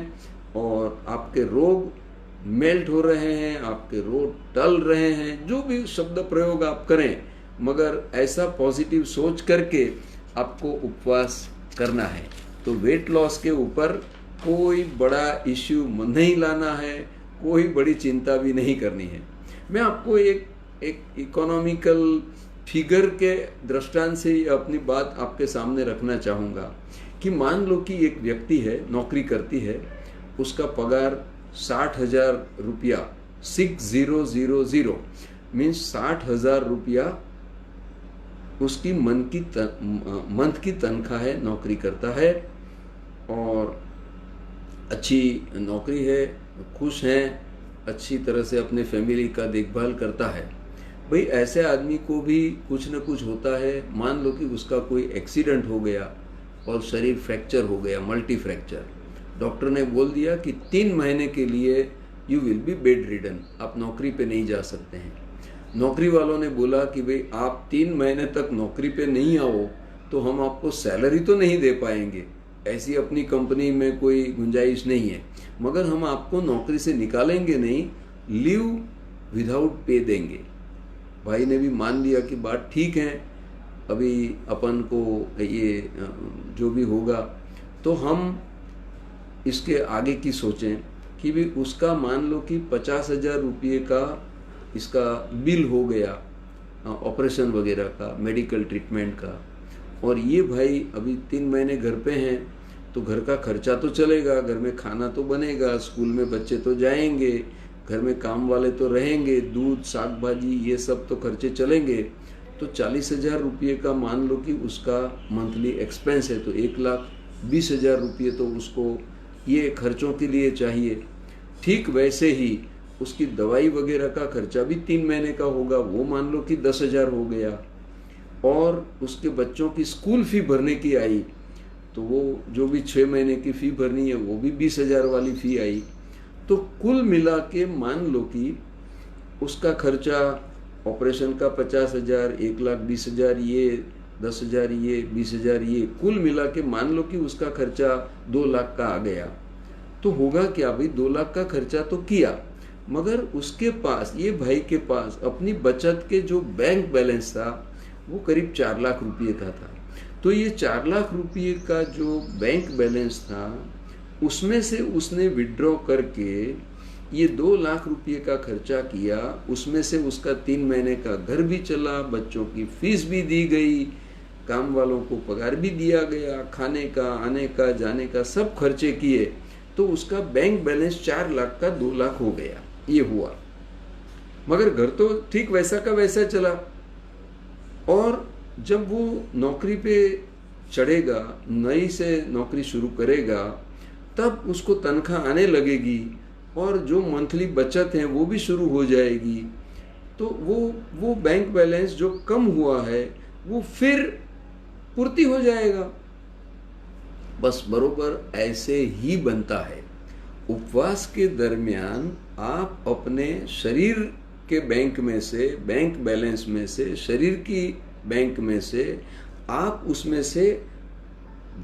और आपके रोग मेल्ट हो रहे हैं, आपके रोग टल रहे हैं, जो भी शब्द प्रयोग आप करें, मगर ऐसा पॉजिटिव सोच करके आपको उपवास करना है। तो वेट लॉस के ऊपर कोई बड़ा इश्यू नहीं लाना है, कोई बड़ी चिंता भी नहीं करनी है। मैं आपको एक इकोनॉमिकल फिगर के दृष्टांत से अपनी बात आपके सामने रखना चाहूँगा कि मान लो कि एक व्यक्ति है, नौकरी करती है, उसका पगार 60,000 रुपया, 6000 मीन्स 60,000 रुपया उसकी मंथ की तनख्वाह है, नौकरी करता है और अच्छी नौकरी है, खुश हैं, अच्छी तरह से अपने फैमिली का देखभाल करता है। भाई ऐसे आदमी को भी कुछ न कुछ होता है। मान लो कि उसका कोई एक्सीडेंट हो गया और शरीर फ्रैक्चर हो गया, मल्टी फ्रैक्चर। डॉक्टर ने बोल दिया कि 3 महीने के लिए you will be bed ridden, आप नौकरी पे नहीं जा सकते हैं। नौकरी वालों ने बोला कि भाई आप 3 महीने तक नौकरी पे नहीं आओ तो हम आपको सैलरी तो नहीं दे पाएंगे, ऐसी अपनी कंपनी में कोई गुंजाइश नहीं है, मगर हम आपको नौकरी से निकालेंगे नहीं, लीव विदाउट पे देंगे। भाई ने भी मान लिया कि बात ठीक है, अभी अपन को ये जो भी होगा तो हम इसके आगे की सोचें कि भी उसका मान लो कि 50,000 रुपये का इसका बिल हो गया ऑपरेशन वगैरह का, मेडिकल ट्रीटमेंट का, और ये भाई अभी 3 महीने घर पे हैं तो घर का खर्चा तो चलेगा, घर में खाना तो बनेगा, स्कूल में बच्चे तो जाएंगे, घर में काम वाले तो रहेंगे, दूध साग भाजी ये सब तो खर्चे चलेंगे। तो 40,000 रुपये का मान लो कि उसका मंथली एक्सपेंस है, तो 1,20,000 रुपये तो उसको ये खर्चों के लिए चाहिए। ठीक वैसे ही उसकी दवाई वगैरह का खर्चा भी 3 महीने का होगा, वो मान लो कि 10,000 हो गया, और उसके बच्चों की स्कूल फी भरने की आई तो वो जो भी 6 महीने की फी भरनी है वो भी 20,000 वाली फी आई। तो कुल मिला के मान लो कि उसका खर्चा ऑपरेशन का 50,000, 1,20,000 ये, 10,000 ये, 20,000 ये, कुल मिला के मान लो कि उसका खर्चा 2 लाख का आ गया। तो होगा क्या भाई, 2 लाख का खर्चा तो किया, मगर उसके पास, ये भाई के पास अपनी बचत के जो बैंक बैलेंस था वो करीब 4 लाख रुपये का था। तो ये 4 लाख रुपये का जो बैंक बैलेंस था उसमें से उसने विड्रॉ करके ये 2 लाख रुपये का खर्चा किया। उसमें से उसका 3 महीने का घर भी चला, बच्चों की फीस भी दी गई, काम वालों को पगार भी दिया गया, खाने का, आने का, जाने का सब खर्चे किए, तो उसका बैंक बैलेंस 4 लाख का 2 लाख हो गया। ये हुआ, मगर घर तो ठीक वैसा का वैसा चला। और जब वो नौकरी पे चढ़ेगा, नई से नौकरी शुरू करेगा, तब उसको तनख्वाह आने लगेगी और जो मंथली बचत है वो भी शुरू हो जाएगी। तो वो बैंक बैलेंस जो कम हुआ है वो फिर पूर्ति हो जाएगा। बस बरोबर ऐसे ही बनता है। उपवास के दरमियान आप अपने शरीर के बैंक में से, बैंक बैलेंस में से, शरीर की बैंक में से आप उसमें से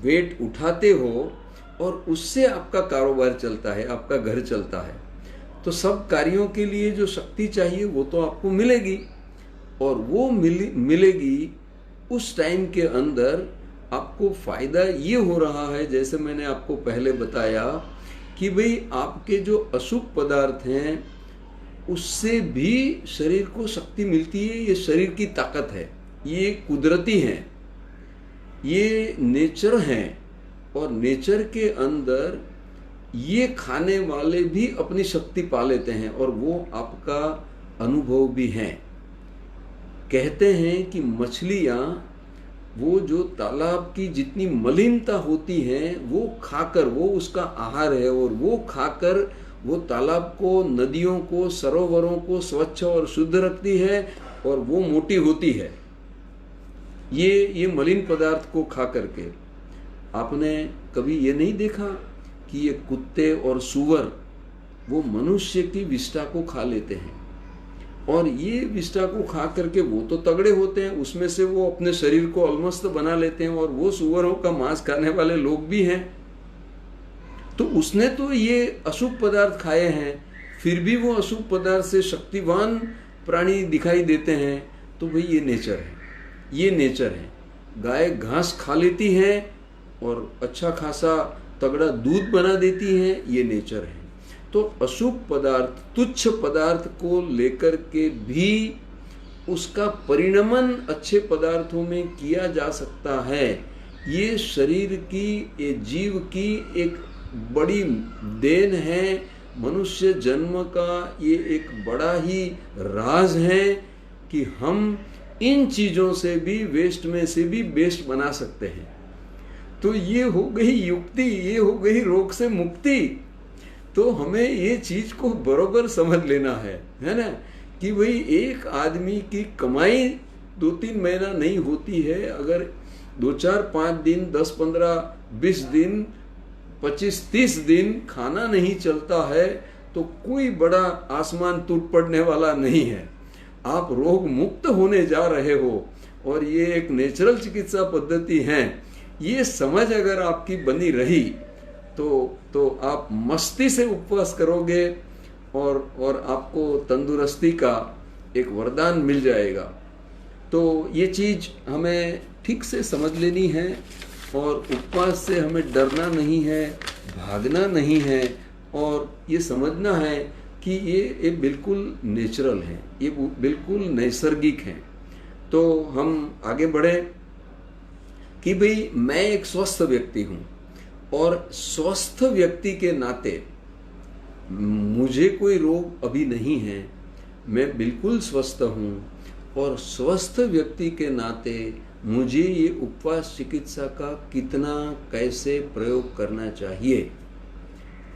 वेट उठाते हो और उससे आपका कारोबार चलता है, आपका घर चलता है। तो सब कार्यों के लिए जो शक्ति चाहिए वो तो आपको मिलेगी, और वो मिलेगी उस टाइम के अंदर आपको फायदा ये हो रहा है, जैसे मैंने आपको पहले बताया कि भाई आपके जो अशुभ पदार्थ हैं उससे भी शरीर को शक्ति मिलती है। ये शरीर की ताकत है, ये कुदरती है, ये नेचर है। और नेचर के अंदर ये खाने वाले भी अपनी शक्ति पा लेते हैं और वो आपका अनुभव भी है। कहते हैं कि मछलियां वो जो तालाब की जितनी मलिनता होती है वो खाकर, वो उसका आहार है, और वो खाकर वो तालाब को, नदियों को, सरोवरों को स्वच्छ और शुद्ध रखती है और वो मोटी होती है, ये मलिन पदार्थ को खा करके। आपने कभी ये नहीं देखा कि ये कुत्ते और सूअर वो मनुष्य की विष्ठा को खा लेते हैं, और ये विष्ठा को खा करके वो तो तगड़े होते हैं, उसमें से वो अपने शरीर को अलमस्त बना लेते हैं, और वो सूअरों का मांस खाने वाले लोग भी हैं। तो उसने तो ये अशुभ पदार्थ खाए हैं, फिर भी वो अशुभ पदार्थ से शक्तिवान प्राणी दिखाई देते हैं। तो भाई ये नेचर है, ये नेचर है। गाय घास खा लेती है और अच्छा खासा तगड़ा दूध बना देती है, ये नेचर है। तो अशुभ पदार्थ, तुच्छ पदार्थ को लेकर के भी उसका परिणमन अच्छे पदार्थों में किया जा सकता है। ये शरीर की, ये जीव की एक बड़ी देन है। मनुष्य जन्म का ये एक बड़ा ही राज है कि हम इन चीजों से भी, वेस्ट में से भी बेस्ट बना सकते हैं। तो ये हो गई युक्ति, ये हो गई रोग से मुक्ति। तो हमें ये चीज को बरोबर समझ लेना है ना, कि भाई एक आदमी की कमाई 2-3 महीना नहीं होती है। अगर 2-4-5 दिन, 10-15-20 दिन, 25-30 दिन खाना नहीं चलता है तो कोई बड़ा आसमान टूट पड़ने वाला नहीं है। आप रोग मुक्त होने जा रहे हो और ये एक नेचुरल चिकित्सा पद्धति है। ये समझ अगर आपकी बनी रही तो आप मस्ती से उपवास करोगे और आपको तंदुरुस्ती का एक वरदान मिल जाएगा। तो ये चीज हमें ठीक से समझ लेनी है, और उपवास से हमें डरना नहीं है, भागना नहीं है, और ये समझना है कि ये बिल्कुल नेचुरल है, ये बिल्कुल नैसर्गिक है। तो हम आगे बढ़े कि भाई मैं एक स्वस्थ व्यक्ति हूं, और स्वस्थ व्यक्ति के नाते मुझे कोई रोग अभी नहीं है, मैं बिल्कुल स्वस्थ हूं, और स्वस्थ व्यक्ति के नाते मुझे ये उपवास चिकित्सा का कितना, कैसे प्रयोग करना चाहिए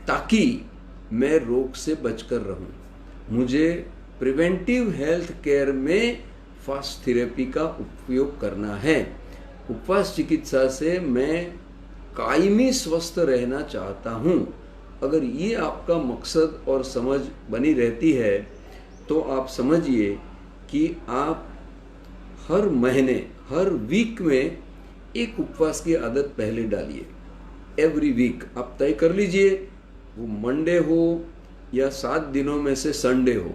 ताकि मैं रोग से बचकर रहूं। मुझे प्रिवेंटिव हेल्थ केयर में फास्ट थेरेपी का उपयोग करना है। उपवास चिकित्सा से मैं कायमी स्वस्थ रहना चाहता हूं। अगर ये आपका मकसद और समझ बनी रहती है तो आप समझिए कि आप हर महीने, हर वीक में एक उपवास की आदत पहले डालिए। एवरी वीक आप तय कर लीजिए, वो मंडे हो या 7 दिनों में से संडे हो,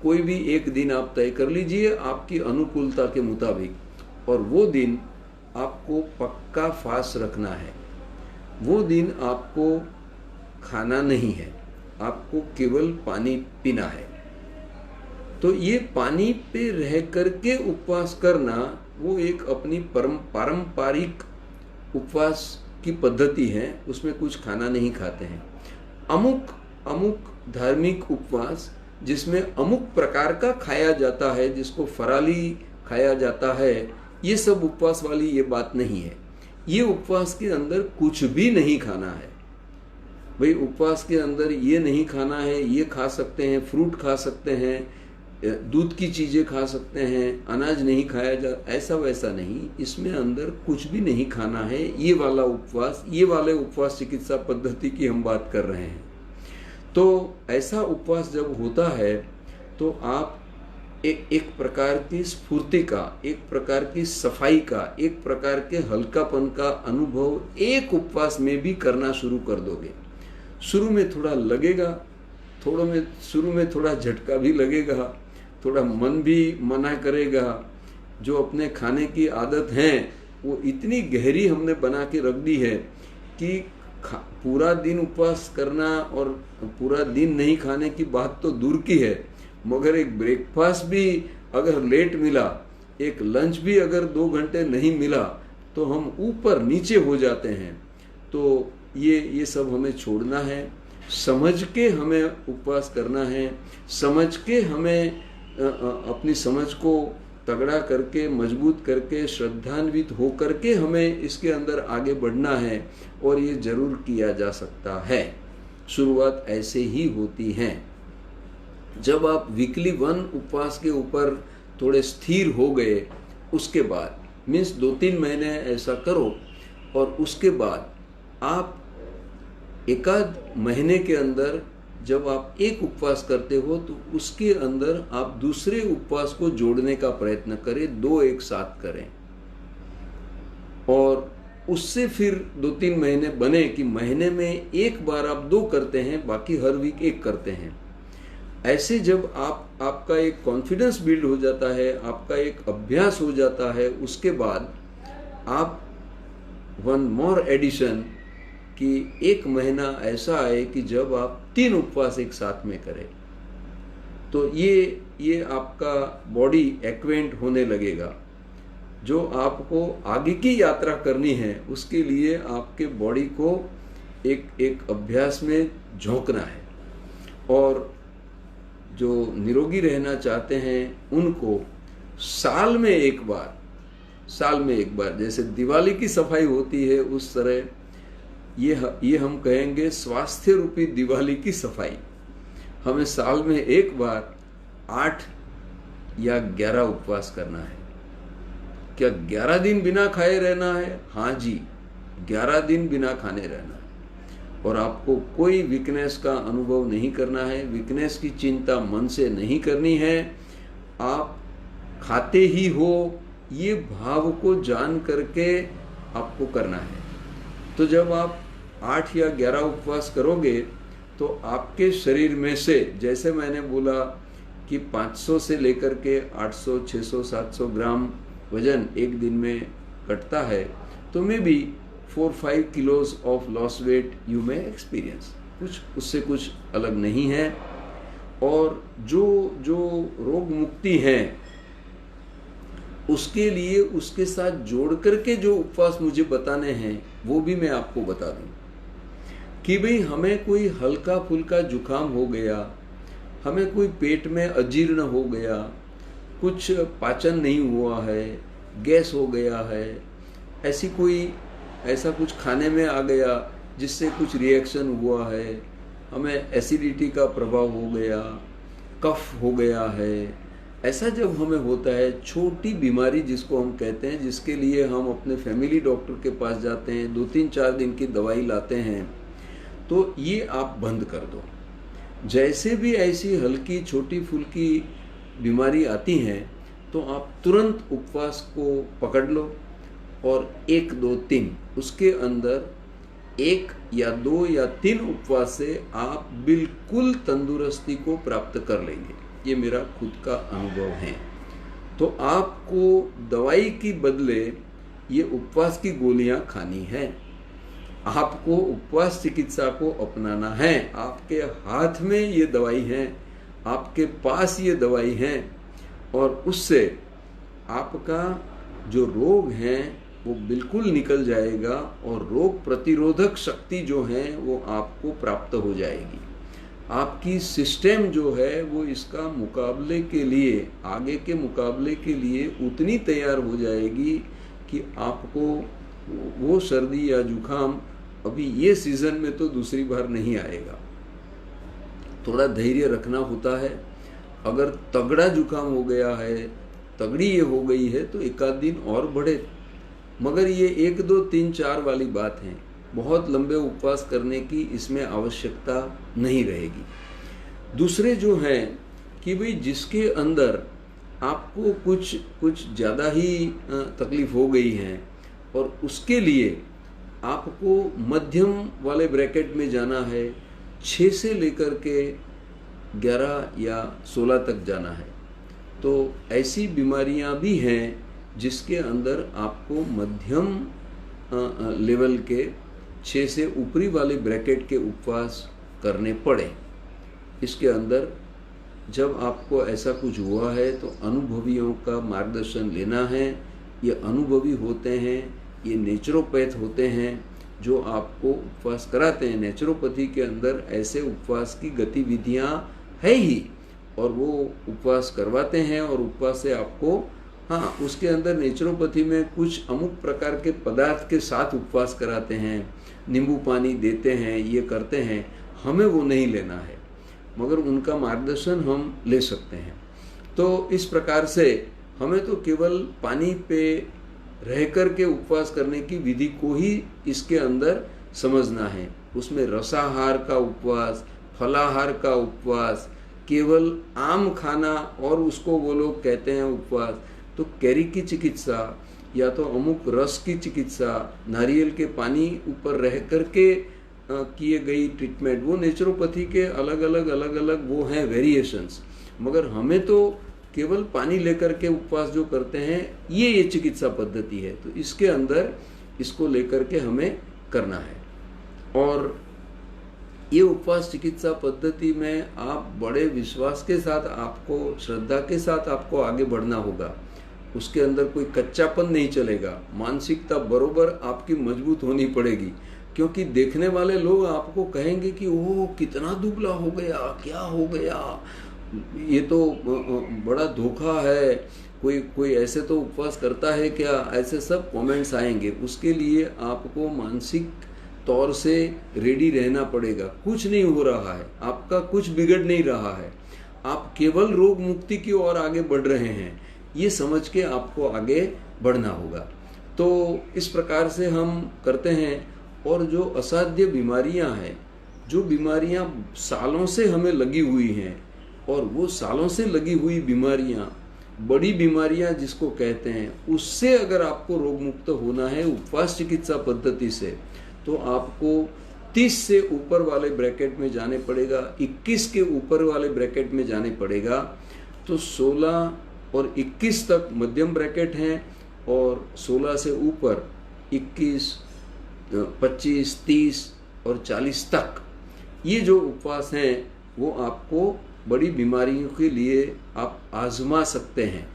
कोई भी एक दिन आप तय कर लीजिए आपकी अनुकूलता के मुताबिक, और वो दिन आपको पक्का फास्ट रखना है। वो दिन आपको खाना नहीं है, आपको केवल पानी पीना है। तो ये पानी पे रह करके उपवास करना वो एक अपनी पारंपरिक उपवास की पद्धति है, उसमें कुछ खाना नहीं खाते हैं। अमुक धार्मिक उपवास जिसमें अमुक प्रकार का खाया जाता है, जिसको फराली खाया जाता है, ये सब उपवास वाली ये बात नहीं है। ये उपवास के अंदर कुछ भी नहीं खाना है भाई। उपवास के अंदर ये नहीं खाना है, ये खा सकते हैं, फ्रूट खा सकते हैं, दूध की चीजें खा सकते हैं, अनाज नहीं खाया जा, ऐसा वैसा नहीं, इसमें अंदर कुछ भी नहीं खाना है। ये वाला उपवास, ये वाले उपवास चिकित्सा पद्धति की हम बात कर रहे हैं। तो ऐसा उपवास जब होता है तो आप एक प्रकार की स्फूर्ति का, एक प्रकार की सफाई का, एक प्रकार के हल्कापन का अनुभव एक उपवास में भी करना शुरू कर दोगे। शुरू में थोड़ा लगेगा, शुरू में थोड़ा झटका भी लगेगा, थोड़ा मन भी मना करेगा। जो अपने खाने की आदत है वो इतनी गहरी हमने बना के रख दी है कि पूरा दिन उपवास करना और पूरा दिन नहीं खाने की बात तो दूर की है, मगर एक ब्रेकफास्ट भी अगर लेट मिला, एक लंच भी अगर 2 घंटे नहीं मिला, तो हम ऊपर नीचे हो जाते हैं। तो ये सब हमें छोड़ना है, समझ के हमें उपवास करना है, समझ के हमें अपनी समझ को तगड़ा करके, मजबूत करके, श्रद्धान्वित हो करके हमें इसके अंदर आगे बढ़ना है। और ये जरूर किया जा सकता है। शुरुआत ऐसे ही होती है। जब आप वीकली 1 उपवास के ऊपर थोड़े स्थिर हो गए, उसके बाद मीन्स 2-3 महीने ऐसा करो, और उसके बाद आप एकाध महीने के अंदर जब आप एक उपवास करते हो तो उसके अंदर आप दूसरे उपवास को जोड़ने का प्रयत्न करें, 2 एक साथ करें। और उससे फिर 2-3 महीने बने कि महीने में एक बार आप 2 करते हैं, बाकी हर वीक 1 करते हैं। ऐसे जब आपका एक कॉन्फिडेंस बिल्ड हो जाता है, आपका एक अभ्यास हो जाता है, उसके बाद आप 1 मोर एडिशन कि 1 महीना ऐसा आए कि जब आप 3 उपवास एक साथ में करें, तो ये आपका बॉडी एक्वेंट होने लगेगा। जो आपको आगे की यात्रा करनी है, उसके लिए आपके बॉडी को एक अभ्यास में झोंकना है। और जो निरोगी रहना चाहते हैं उनको साल में एक बार जैसे दिवाली की सफाई होती है, उस तरह ये हम कहेंगे स्वास्थ्य रूपी दिवाली की सफाई। हमें साल में एक बार 8 या 11 उपवास करना है। क्या 11 दिन बिना खाए रहना है? हाँ जी, 11 दिन बिना खाने रहना है। और आपको कोई वीकनेस का अनुभव नहीं करना है, वीकनेस की चिंता मन से नहीं करनी है। आप खाते ही हो, ये भाव को जान करके आपको करना है। तो जब आप 8 या 11 उपवास करोगे तो आपके शरीर में से, जैसे मैंने बोला कि 500 से लेकर के 800, 600, 700 ग्राम वजन एक दिन में कटता है, तो may be 4-5 kilos of loss weight you may experience. उससे कुछ अलग नहीं है। और जो रोग मुक्ति है, उसके लिए उसके साथ जोड़ करके जो उपवास मुझे बताने हैं, वो भी मैं आपको बता दूं कि भाई हमें कोई हल्का फुल्का जुकाम हो गया, हमें कोई पेट में अजीर्ण हो गया, कुछ पाचन नहीं हुआ है, गैस हो गया है, ऐसा कुछ खाने में आ गया जिससे कुछ रिएक्शन हुआ है, हमें एसिडिटी का प्रभाव हो गया, कफ हो गया है, ऐसा जब हमें होता है, छोटी बीमारी जिसको हम कहते हैं, जिसके लिए हम अपने फैमिली डॉक्टर के पास जाते हैं, 2-3-4 दिन की दवाई लाते हैं, तो ये आप बंद कर दो। जैसे भी ऐसी हल्की छोटी फुल्की बीमारी आती हैं, तो आप तुरंत उपवास को पकड़ लो और 1, 2, 3 उसके अंदर 1 या 2 या 3 उपवास से आप बिल्कुल तंदुरुस्ती को प्राप्त कर लेंगे। ये मेरा खुद का अनुभव है। तो आपको दवाई की बदले ये उपवास की गोलियां खानी है। आपको उपवास चिकित्सा को अपनाना है। आपके हाथ में ये दवाई है, आपके पास ये दवाई है, और उससे आपका जो रोग है वो बिल्कुल निकल जाएगा और रोग प्रतिरोधक शक्ति जो है वो आपको प्राप्त हो जाएगी। आपकी सिस्टम जो है वो इसका मुकाबले के लिए, आगे के मुकाबले के लिए उतनी तैयार हो जाएगी कि आपको वो सर्दी या जुकाम अभी ये सीजन में तो दूसरी बार नहीं आएगा। थोड़ा धैर्य रखना होता है। अगर तगड़ा जुकाम हो गया है, तगड़ी ये हो गई है, तो 1 दिन और बढ़े, मगर ये 1, 2, 3, 4 वाली बात है। बहुत लंबे उपवास करने की इसमें आवश्यकता नहीं रहेगी। दूसरे जो हैं कि भाई जिसके अंदर आपको कुछ ज़्यादा ही तकलीफ हो गई है और उसके लिए आपको मध्यम वाले ब्रैकेट में जाना है, 6 से लेकर के 11 या 16 तक जाना है, तो ऐसी बीमारियां भी हैं जिसके अंदर आपको मध्यम लेवल के 6 से ऊपरी वाले ब्रैकेट के उपवास करने पड़े। इसके अंदर जब आपको ऐसा कुछ हुआ है तो अनुभवियों का मार्गदर्शन लेना है। ये अनुभवी होते हैं, ये नेचुरोपैथ होते हैं जो आपको उपवास कराते हैं। नेचुरोपैथी के अंदर ऐसे उपवास की गतिविधियां है ही, और वो उपवास करवाते हैं। और उपवास से आपको, हाँ, उसके अंदर नेचुरोपैथी में कुछ अमुक प्रकार के पदार्थ के साथ उपवास कराते हैं, नींबू पानी देते हैं, ये करते हैं। हमें वो नहीं लेना है, मगर उनका मार्गदर्शन हम ले सकते हैं। तो इस प्रकार से हमें तो केवल पानी पे रह कर के उपवास करने की विधि को ही इसके अंदर समझना है। उसमें रसाहार का उपवास, फलाहार का उपवास, केवल आम खाना और उसको वो लोग कहते हैं उपवास। तो कैरी की चिकित्सा या तो अमुक रस की चिकित्सा, नारियल के पानी ऊपर रह करके किए गई ट्रीटमेंट, वो नेचुरोपैथी के अलग अलग वो हैं वेरिएशंस। मगर हमें तो केवल पानी लेकर के उपवास जो करते हैं, ये चिकित्सा पद्धति है। तो इसके अंदर इसको लेकर के हमें करना है। और ये उपवास चिकित्सा पद्धति में आप बड़े विश्वास के साथ, आपको श्रद्धा के साथ आपको आगे बढ़ना होगा। उसके अंदर कोई कच्चापन नहीं चलेगा। मानसिकता बरोबर आपकी मजबूत होनी पड़ेगी, क्योंकि देखने वाले लोग आपको कहेंगे कि ओह कितना दुबला हो गया, क्या हो गया, ये तो बड़ा धोखा है, कोई ऐसे तो उपवास करता है क्या, ऐसे सब कमेंट्स आएंगे। उसके लिए आपको मानसिक तौर से रेडी रहना पड़ेगा। कुछ नहीं हो रहा है, आपका कुछ बिगड़ नहीं रहा है, आप केवल रोग मुक्ति की ओर आगे बढ़ रहे हैं, ये समझ के आपको आगे बढ़ना होगा। तो इस प्रकार से हम करते हैं। और जो असाध्य बीमारियां हैं, जो बीमारियां सालों से हमें लगी हुई हैं, और वो सालों से लगी हुई बीमारियां, बड़ी बीमारियां जिसको कहते हैं, उससे अगर आपको रोग मुक्त होना है उपवास चिकित्सा पद्धति से, तो आपको 30 से ऊपर वाले ब्रैकेट में जाने पड़ेगा, 21 के ऊपर वाले ब्रैकेट में जाने पड़ेगा। तो 16 और 21 तक मध्यम ब्रैकेट हैं, और 16 से ऊपर 21, 25, 30 और 40 तक ये जो उपवास हैं, वो आपको बड़ी बीमारियों के लिए आप आजमा सकते हैं।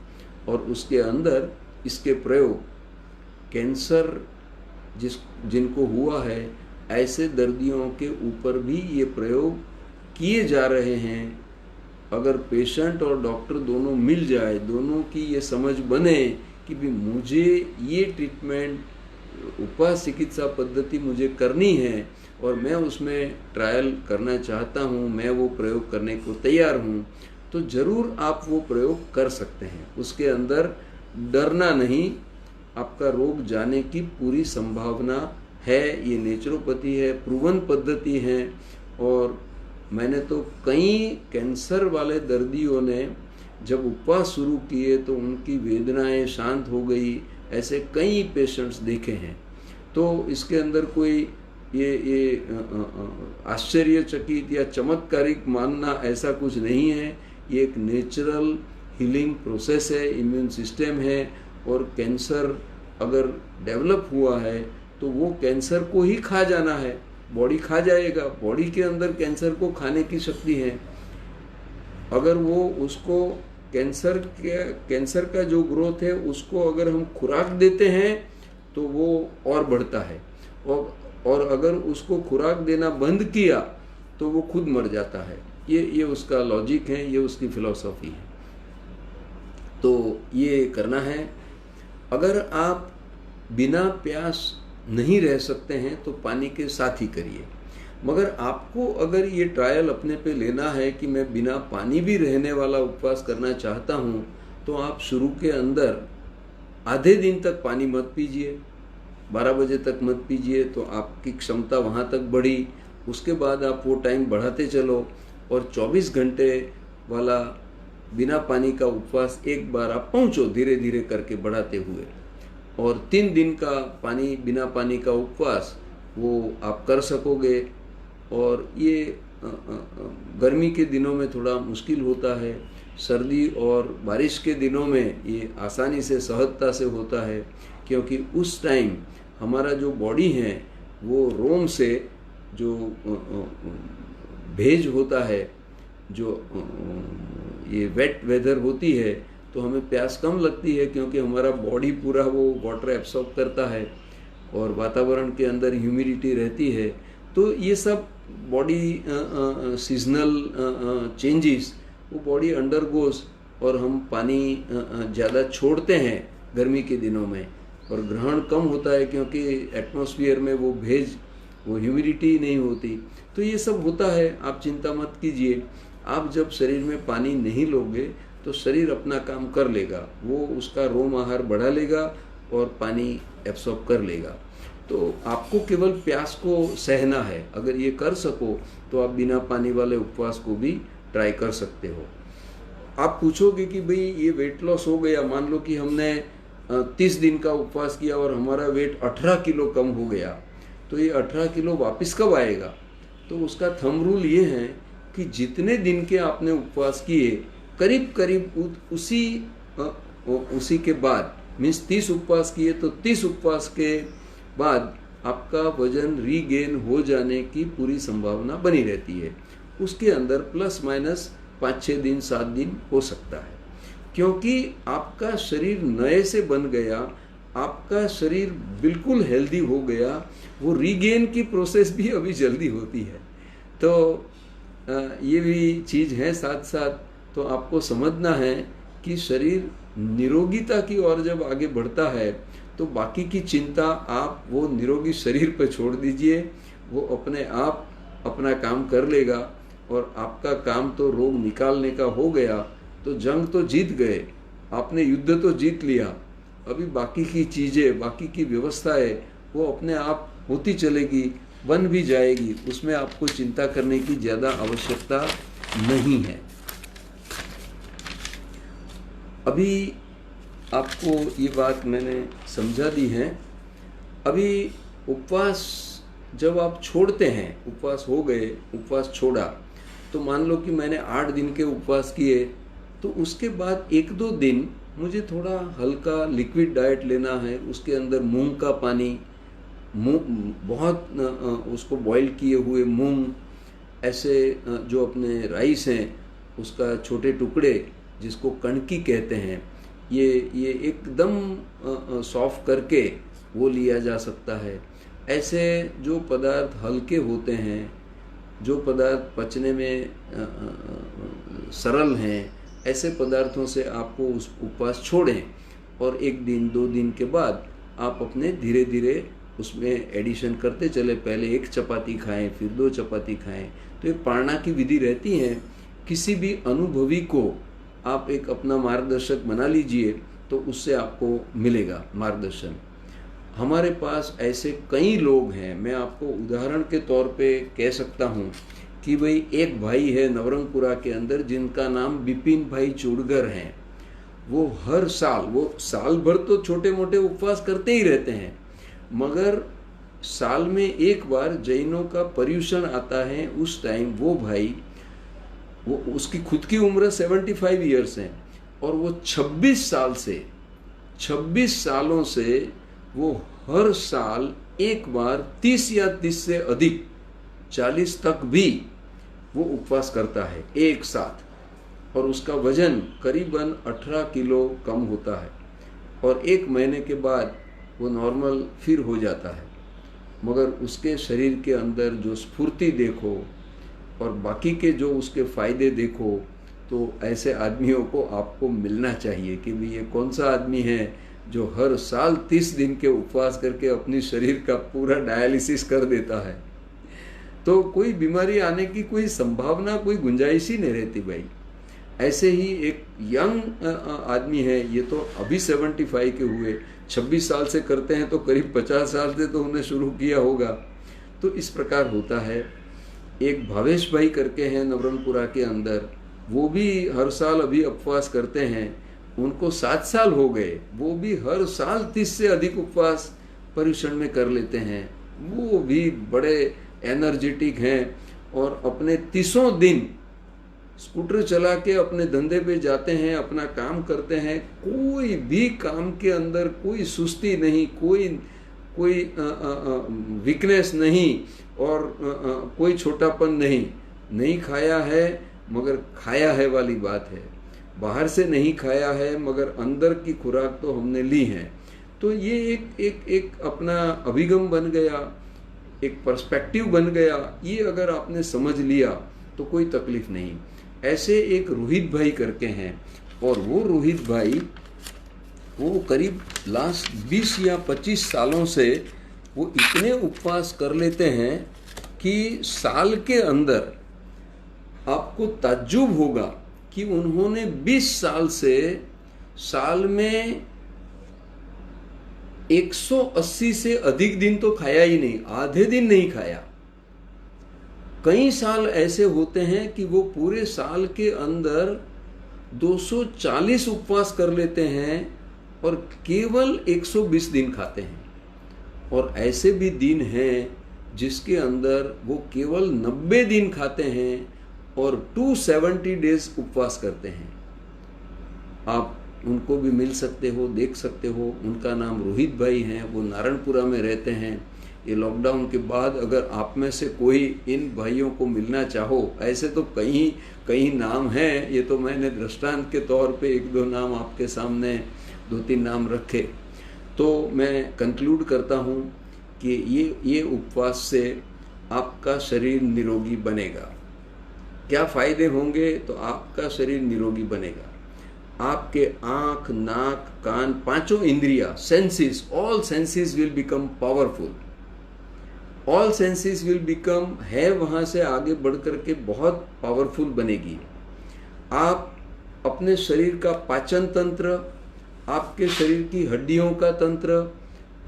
और उसके अंदर इसके प्रयोग कैंसर जिनको हुआ है, ऐसे दर्दियों के ऊपर भी ये प्रयोग किए जा रहे हैं। अगर पेशेंट और डॉक्टर दोनों मिल जाए, दोनों की ये समझ बने कि भी मुझे ये ट्रीटमेंट, उपवास चिकित्सा पद्धति मुझे करनी है और मैं उसमें ट्रायल करना चाहता हूँ, मैं वो प्रयोग करने को तैयार हूँ, तो ज़रूर आप वो प्रयोग कर सकते हैं। उसके अंदर डरना नहीं, आपका रोग जाने की पूरी संभावना है। ये नेचुरोपैथी है, प्रूवन पद्धति है। और मैंने तो कई कैंसर वाले दर्दियों ने जब उपवास शुरू किए तो उनकी वेदनाएं शांत हो गई, ऐसे कई पेशेंट्स देखे हैं। तो इसके अंदर कोई ये आश्चर्यचकित या चमत्कारिक मानना ऐसा कुछ नहीं है। ये एक नेचुरल हीलिंग प्रोसेस है, इम्यून सिस्टम है। और कैंसर अगर डेवलप हुआ है तो वो कैंसर को ही खा जाना है, बॉडी खा जाएगा। बॉडी के अंदर कैंसर को खाने की शक्ति है। अगर वो उसको कैंसर का जो ग्रोथ है उसको अगर हम खुराक देते हैं तो वो और बढ़ता है, और अगर उसको खुराक देना बंद किया तो वो खुद मर जाता है। ये उसका लॉजिक है, ये उसकी फिलॉसफी है। तो ये करना है। अगर आप बिना प्यास नहीं रह सकते हैं तो पानी के साथ ही करिए। मगर आपको अगर ये ट्रायल अपने पे लेना है कि मैं बिना पानी भी रहने वाला उपवास करना चाहता हूँ, तो आप शुरू के अंदर आधे दिन तक पानी मत पीजिए, 12 बजे तक मत पीजिए, तो आपकी क्षमता वहाँ तक बढ़ी। उसके बाद आप वो टाइम बढ़ाते चलो और 24 घंटे वाला बिना पानी का उपवास एक बार आप पहुँचो, धीरे धीरे करके बढ़ाते हुए। और 3 दिन का बिना पानी का उपवास वो आप कर सकोगे। और ये गर्मी के दिनों में थोड़ा मुश्किल होता है, सर्दी और बारिश के दिनों में ये आसानी से सहजता से होता है, क्योंकि उस टाइम हमारा जो बॉडी है वो रोम से जो भेज होता है, जो ये वेट वेदर होती है तो हमें प्यास कम लगती है, क्योंकि हमारा बॉडी पूरा वो वाटर एब्सॉर्ब करता है और वातावरण के अंदर ह्यूमिडिटी रहती है। तो ये सब बॉडी सीजनल चेंजेस वो बॉडी अंडरगोज, और हम पानी ज़्यादा छोड़ते हैं गर्मी के दिनों में, और ग्रहण कम होता है क्योंकि एटमॉस्फेयर में वो भेज वो ह्यूमिडिटी नहीं होती। तो ये सब होता है, आप चिंता मत कीजिए। आप जब शरीर में पानी नहीं लोगे तो शरीर अपना काम कर लेगा, वो उसका रोम आहार बढ़ा लेगा और पानी एब्सॉर्ब कर लेगा। तो आपको केवल प्यास को सहना है। अगर ये कर सको तो आप बिना पानी वाले उपवास को भी ट्राई कर सकते हो। आप पूछोगे कि भाई ये वेट लॉस हो गया, मान लो कि हमने 30 दिन का उपवास किया और हमारा वेट 18 किलो कम हो गया, तो ये 18 किलो वापस कब आएगा? तो उसका थंब रूल ये है कि जितने दिन के आपने उपवास किए करीब करीब उसी के बाद, मीन्स 30 उपवास किए तो 30 उपवास के बाद आपका वजन रीगेन हो जाने की पूरी संभावना बनी रहती है। उसके अंदर प्लस माइनस 5-6 दिन 7 दिन हो सकता है, क्योंकि आपका शरीर नए से बन गया, आपका शरीर बिल्कुल हेल्दी हो गया, वो रीगेन की प्रोसेस भी अभी जल्दी होती है। तो ये भी चीज़ है साथ साथ। तो आपको समझना है कि शरीर निरोगीता की ओर जब आगे बढ़ता है तो बाकी की चिंता आप वो निरोगी शरीर पर छोड़ दीजिए, वो अपने आप अपना काम कर लेगा। और आपका काम तो रोग निकालने का हो गया, तो जंग तो जीत गए, आपने युद्ध तो जीत लिया। अभी बाकी की चीज़ें, बाकी की व्यवस्थाएं वो अपने आप होती चलेगी, बन भी जाएगी, उसमें आपको चिंता करने की ज़्यादा आवश्यकता नहीं है। अभी आपको ये बात मैंने समझा दी है। अभी उपवास जब आप छोड़ते हैं, उपवास हो गए, उपवास छोड़ा, तो मान लो कि मैंने 8 दिन के उपवास किए, तो उसके बाद 1-2 दिन मुझे थोड़ा हल्का लिक्विड डाइट लेना है। उसके अंदर मूंग का पानी, बहुत उसको बॉईल किए हुए मूंग, ऐसे जो अपने राइस हैं उसका छोटे टुकड़े जिसको कणकी कहते हैं, ये एकदम सॉफ्ट करके वो लिया जा सकता है। ऐसे जो पदार्थ हल्के होते हैं, जो पदार्थ पचने में सरल हैं, ऐसे पदार्थों से आपको उस उपवास छोड़ें, और 1 दिन 2 दिन के बाद आप अपने धीरे धीरे उसमें एडिशन करते चले। पहले 1 चपाती खाएं, फिर 2 चपाती खाएं। तो ये पारणा की विधि रहती है। किसी भी अनुभवी को आप एक अपना मार्गदर्शक बना लीजिए, तो उससे आपको मिलेगा मार्गदर्शन। हमारे पास ऐसे कई लोग हैं, मैं आपको उदाहरण के तौर पे कह सकता हूँ कि भाई एक भाई है नवरंगपुरा के अंदर जिनका नाम बिपिन भाई चूड़गर हैं। वो हर साल, वो साल भर तो छोटे मोटे उपवास करते ही रहते हैं, मगर साल में एक बार जैनों का पर्युषण आता है, उस टाइम वो भाई, वो उसकी खुद की उम्र 75 ईयर्स है, और वो 26 सालों से वो हर साल एक बार 30 या 30 से अधिक 40 तक भी वो उपवास करता है एक साथ, और उसका वजन करीबन 18 किलो कम होता है, और 1 महीने के बाद वो नॉर्मल फिर हो जाता है। मगर उसके शरीर के अंदर जो स्फूर्ति देखो और बाकी के जो उसके फायदे देखो, तो ऐसे आदमियों को आपको मिलना चाहिए कि भाई ये कौन सा आदमी है जो हर साल 30 दिन के उपवास करके अपनी शरीर का पूरा डायलिसिस कर देता है। तो कोई बीमारी आने की कोई संभावना, कोई गुंजाइश ही नहीं रहती भाई। ऐसे ही एक यंग आदमी है, ये तो अभी 75 के हुए, 26 साल से करते हैं, तो करीब 50 साल से तो उन्हें शुरू किया होगा। तो इस प्रकार होता है। एक भावेश भाई करके हैं नवरंगपुरा के अंदर, वो भी हर साल अभी उपवास करते हैं, उनको 7 साल हो गए, वो भी हर साल 30 से अधिक उपवास पर्युषण में कर लेते हैं। वो भी बड़े एनर्जेटिक हैं और अपने 30 दिन स्कूटर चला के अपने धंधे पे जाते हैं, अपना काम करते हैं, कोई भी काम के अंदर कोई सुस्ती नहीं, कोई कोई वीकनेस नहीं और कोई छोटापन नहीं। नहीं खाया है मगर खाया है वाली बात है। बाहर से नहीं खाया है मगर अंदर की खुराक तो हमने ली है। तो ये एक अपना अभिगम बन गया, एक पर्सपेक्टिव बन गया। ये अगर आपने समझ लिया तो कोई तकलीफ नहीं। ऐसे एक रोहित भाई करके हैं, और वो रोहित भाई वो करीब लास्ट 20 या 25 सालों से वो इतने उपवास कर लेते हैं कि साल के अंदर आपको ताज्जुब होगा कि उन्होंने 20 साल से साल में 180 से अधिक दिन तो खाया ही नहीं, आधे दिन नहीं खाया। कई साल ऐसे होते हैं कि वो पूरे साल के अंदर 240 उपवास कर लेते हैं और केवल 120 दिन खाते हैं। और ऐसे भी दिन हैं जिसके अंदर वो केवल 90 दिन खाते हैं और 270 डेज उपवास करते हैं। आप उनको भी मिल सकते हो, देख सकते हो। उनका नाम रोहित भाई हैं, वो नारायणपुरा में रहते हैं। ये लॉकडाउन के बाद अगर आप में से कोई इन भाइयों को मिलना चाहो, ऐसे तो कई नाम हैं, ये तो मैंने दृष्टांत के तौर पे 1-2 नाम आपके सामने 2-3 नाम रखे। तो मैं कंक्लूड करता हूँ कि ये उपवास से आपका शरीर निरोगी बनेगा। क्या फायदे होंगे? तो आपका शरीर निरोगी बनेगा। आपके आंख, नाक, कान, 5 इंद्रिया, senses, all senses will become powerful. All senses will become है वहां से आगे बढ़ करके बहुत पावरफुल बनेगी। आप अपने शरीर का पाचन तंत्र, आपके शरीर की हड्डियों का तंत्र,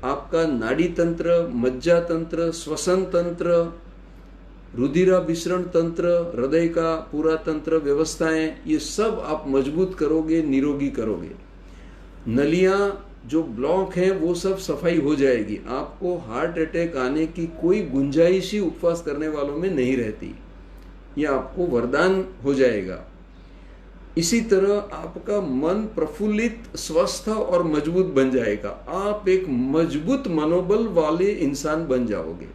आपका नाड़ी तंत्र, मज्जा तंत्र, श्वसन तंत्र, रुधिराभिसरण तंत्र, हृदय का पूरा तंत्र, व्यवस्थाएं, ये सब आप मजबूत करोगे, निरोगी करोगे। नलियां जो ब्लॉक हैं वो सब सफाई हो जाएगी। आपको हार्ट अटैक आने की कोई गुंजाइश ही उपवास करने वालों में नहीं रहती। ये आपको वरदान हो जाएगा। इसी तरह आपका मन प्रफुल्लित, स्वस्थ और मजबूत बन जाएगा। आप एक मजबूत मनोबल वाले इंसान बन जाओगे।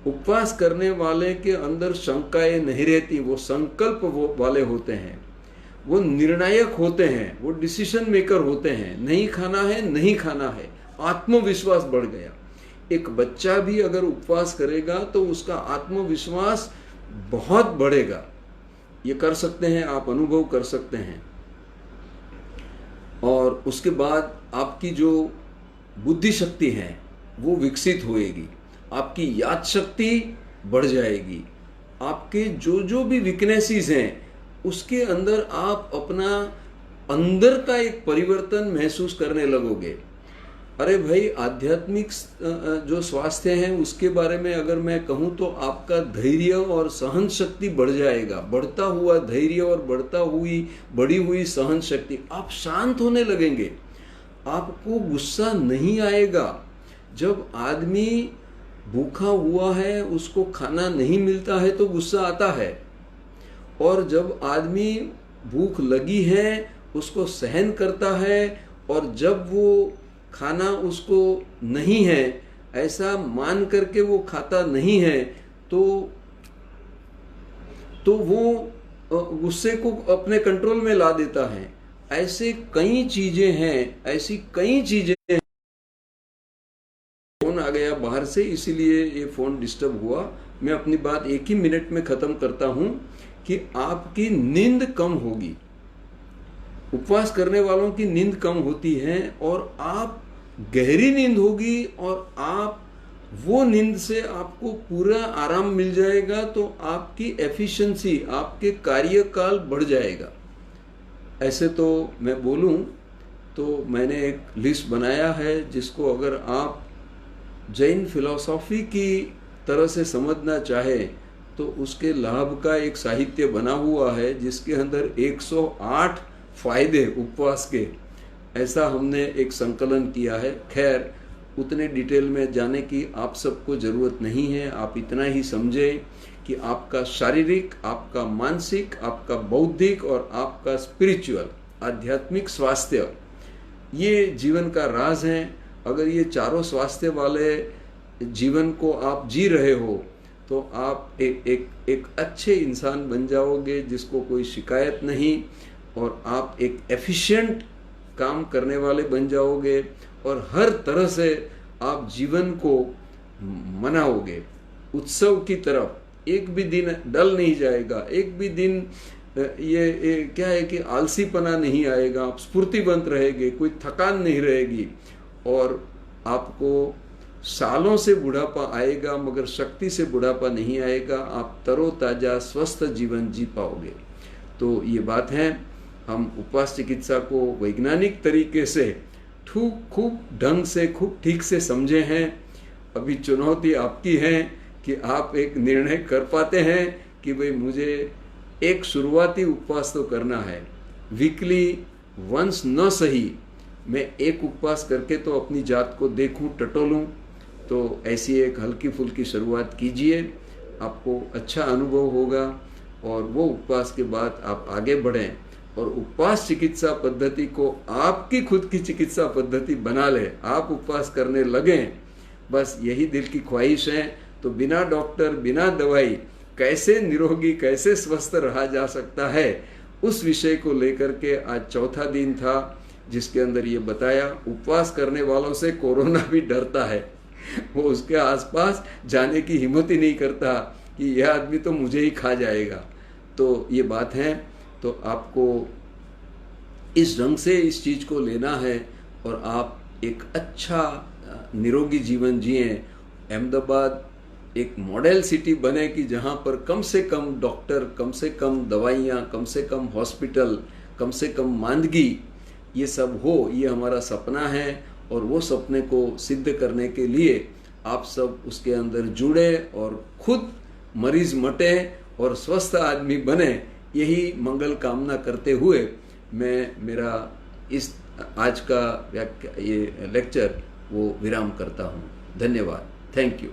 उपवास करने वाले के अंदर शंकाएं नहीं रहती, वो संकल्प वाले होते हैं, वो निर्णायक होते हैं, वो डिसीजन मेकर होते हैं। नहीं खाना है, नहीं खाना है, आत्मविश्वास बढ़ गया। एक बच्चा भी अगर उपवास करेगा तो उसका आत्मविश्वास बहुत बढ़ेगा। ये कर सकते हैं आप, अनुभव कर सकते हैं। और उसके बाद आपकी जो बुद्धि शक्ति है वो विकसित होएगी, आपकी याद शक्ति बढ़ जाएगी। आपके जो भी वीकनेसेस हैं उसके अंदर आप अपना अंदर का एक परिवर्तन महसूस करने लगोगे। अरे भाई, आध्यात्मिक जो स्वास्थ्य है उसके बारे में अगर मैं कहूँ तो आपका धैर्य और सहन शक्ति बढ़ जाएगा। बढ़ता हुआ धैर्य और बढ़ी हुई सहन शक्ति। आप शांत होने लगेंगे, आपको गुस्सा नहीं आएगा। जब आदमी भूखा हुआ है, उसको खाना नहीं मिलता है तो गुस्सा आता है, और जब आदमी भूख लगी है उसको सहन करता है, और जब वो खाना उसको नहीं है ऐसा मान करके वो खाता नहीं है तो वो गुस्से को अपने कंट्रोल में ला देता है। ऐसी कई चीजें हैं। फोन आ गया बाहर से, इसीलिए ये फोन डिस्टर्ब हुआ। मैं अपनी बात 1 ही मिनट में खत्म करता हूं कि आपकी नींद कम होगी। उपवास करने वालों की नींद कम होती है और आप गहरी नींद होगी, और आप वो नींद से आपको पूरा आराम मिल जाएगा। तो आपकी एफिशिएंसी, आपके कार्यकाल बढ़ जाएगा। ऐसे तो मैं बोलूं तो मैंने एक लिस्ट बनाया है जिसको अगर आप जैन फिलॉसफी की तरह से समझना चाहे तो उसके लाभ का एक साहित्य बना हुआ है जिसके अंदर 108 फायदे उपवास के, ऐसा हमने एक संकलन किया है। खैर, उतने डिटेल में जाने की आप सबको ज़रूरत नहीं है। आप इतना ही समझें कि आपका शारीरिक, आपका मानसिक, आपका बौद्धिक और आपका स्पिरिचुअल आध्यात्मिक स्वास्थ्य, ये जीवन का राज है। अगर ये चारों स्वास्थ्य वाले जीवन को आप जी रहे हो तो आप एक अच्छे इंसान बन जाओगे जिसको कोई शिकायत नहीं, और आप एक एफिशिएंट काम करने वाले बन जाओगे, और हर तरह से आप जीवन को मनाओगे उत्सव की तरफ। एक भी दिन डल नहीं जाएगा, एक भी दिन ये क्या है कि आलसीपना नहीं आएगा, आप स्फूर्तिवंत रहेंगे, कोई थकान नहीं रहेगी, और आपको सालों से बुढ़ापा आएगा मगर शक्ति से बुढ़ापा नहीं आएगा। आप तरोताजा स्वस्थ जीवन जी पाओगे। तो ये बात है, हम उपवास चिकित्सा को वैज्ञानिक तरीके से खूब ढंग से, खूब ठीक से समझे हैं। अभी चुनौती आपकी है कि आप एक निर्णय कर पाते हैं कि भाई मुझे एक शुरुआती उपवास तो करना है, वीकली वंस न सही, मैं एक उपवास करके तो अपनी जात को देखूं, टटोलूं। तो ऐसी एक हल्की फुल्की शुरुआत कीजिए, आपको अच्छा अनुभव होगा, और वो उपवास के बाद आप आगे बढ़ें और उपवास चिकित्सा पद्धति को आपकी खुद की चिकित्सा पद्धति बना लें। आप उपवास करने लगें, बस यही दिल की ख्वाहिश है। तो बिना डॉक्टर, बिना दवाई कैसे निरोगी, कैसे स्वस्थ रहा जा सकता है, उस विषय को लेकर के आज चौथा दिन था, जिसके अंदर ये बताया उपवास करने वालों से कोरोना भी डरता है। वो उसके आसपास जाने की हिम्मत ही नहीं करता कि यह आदमी तो मुझे ही खा जाएगा। तो ये बात है, तो आपको इस ढंग से इस चीज को लेना है और आप एक अच्छा निरोगी जीवन जिए। अहमदाबाद एक मॉडल सिटी बने कि जहाँ पर कम से कम डॉक्टर, कम से कम दवाइयाँ, कम से कम हॉस्पिटल, कम से कम मांदगी, ये सब हो, ये हमारा सपना है। और वो सपने को सिद्ध करने के लिए आप सब उसके अंदर जुड़े और खुद मरीज मटे और स्वस्थ आदमी बने, यही मंगल कामना करते हुए मैं मेरा इस आज का ये लेक्चर वो विराम करता हूँ। धन्यवाद। Thank you.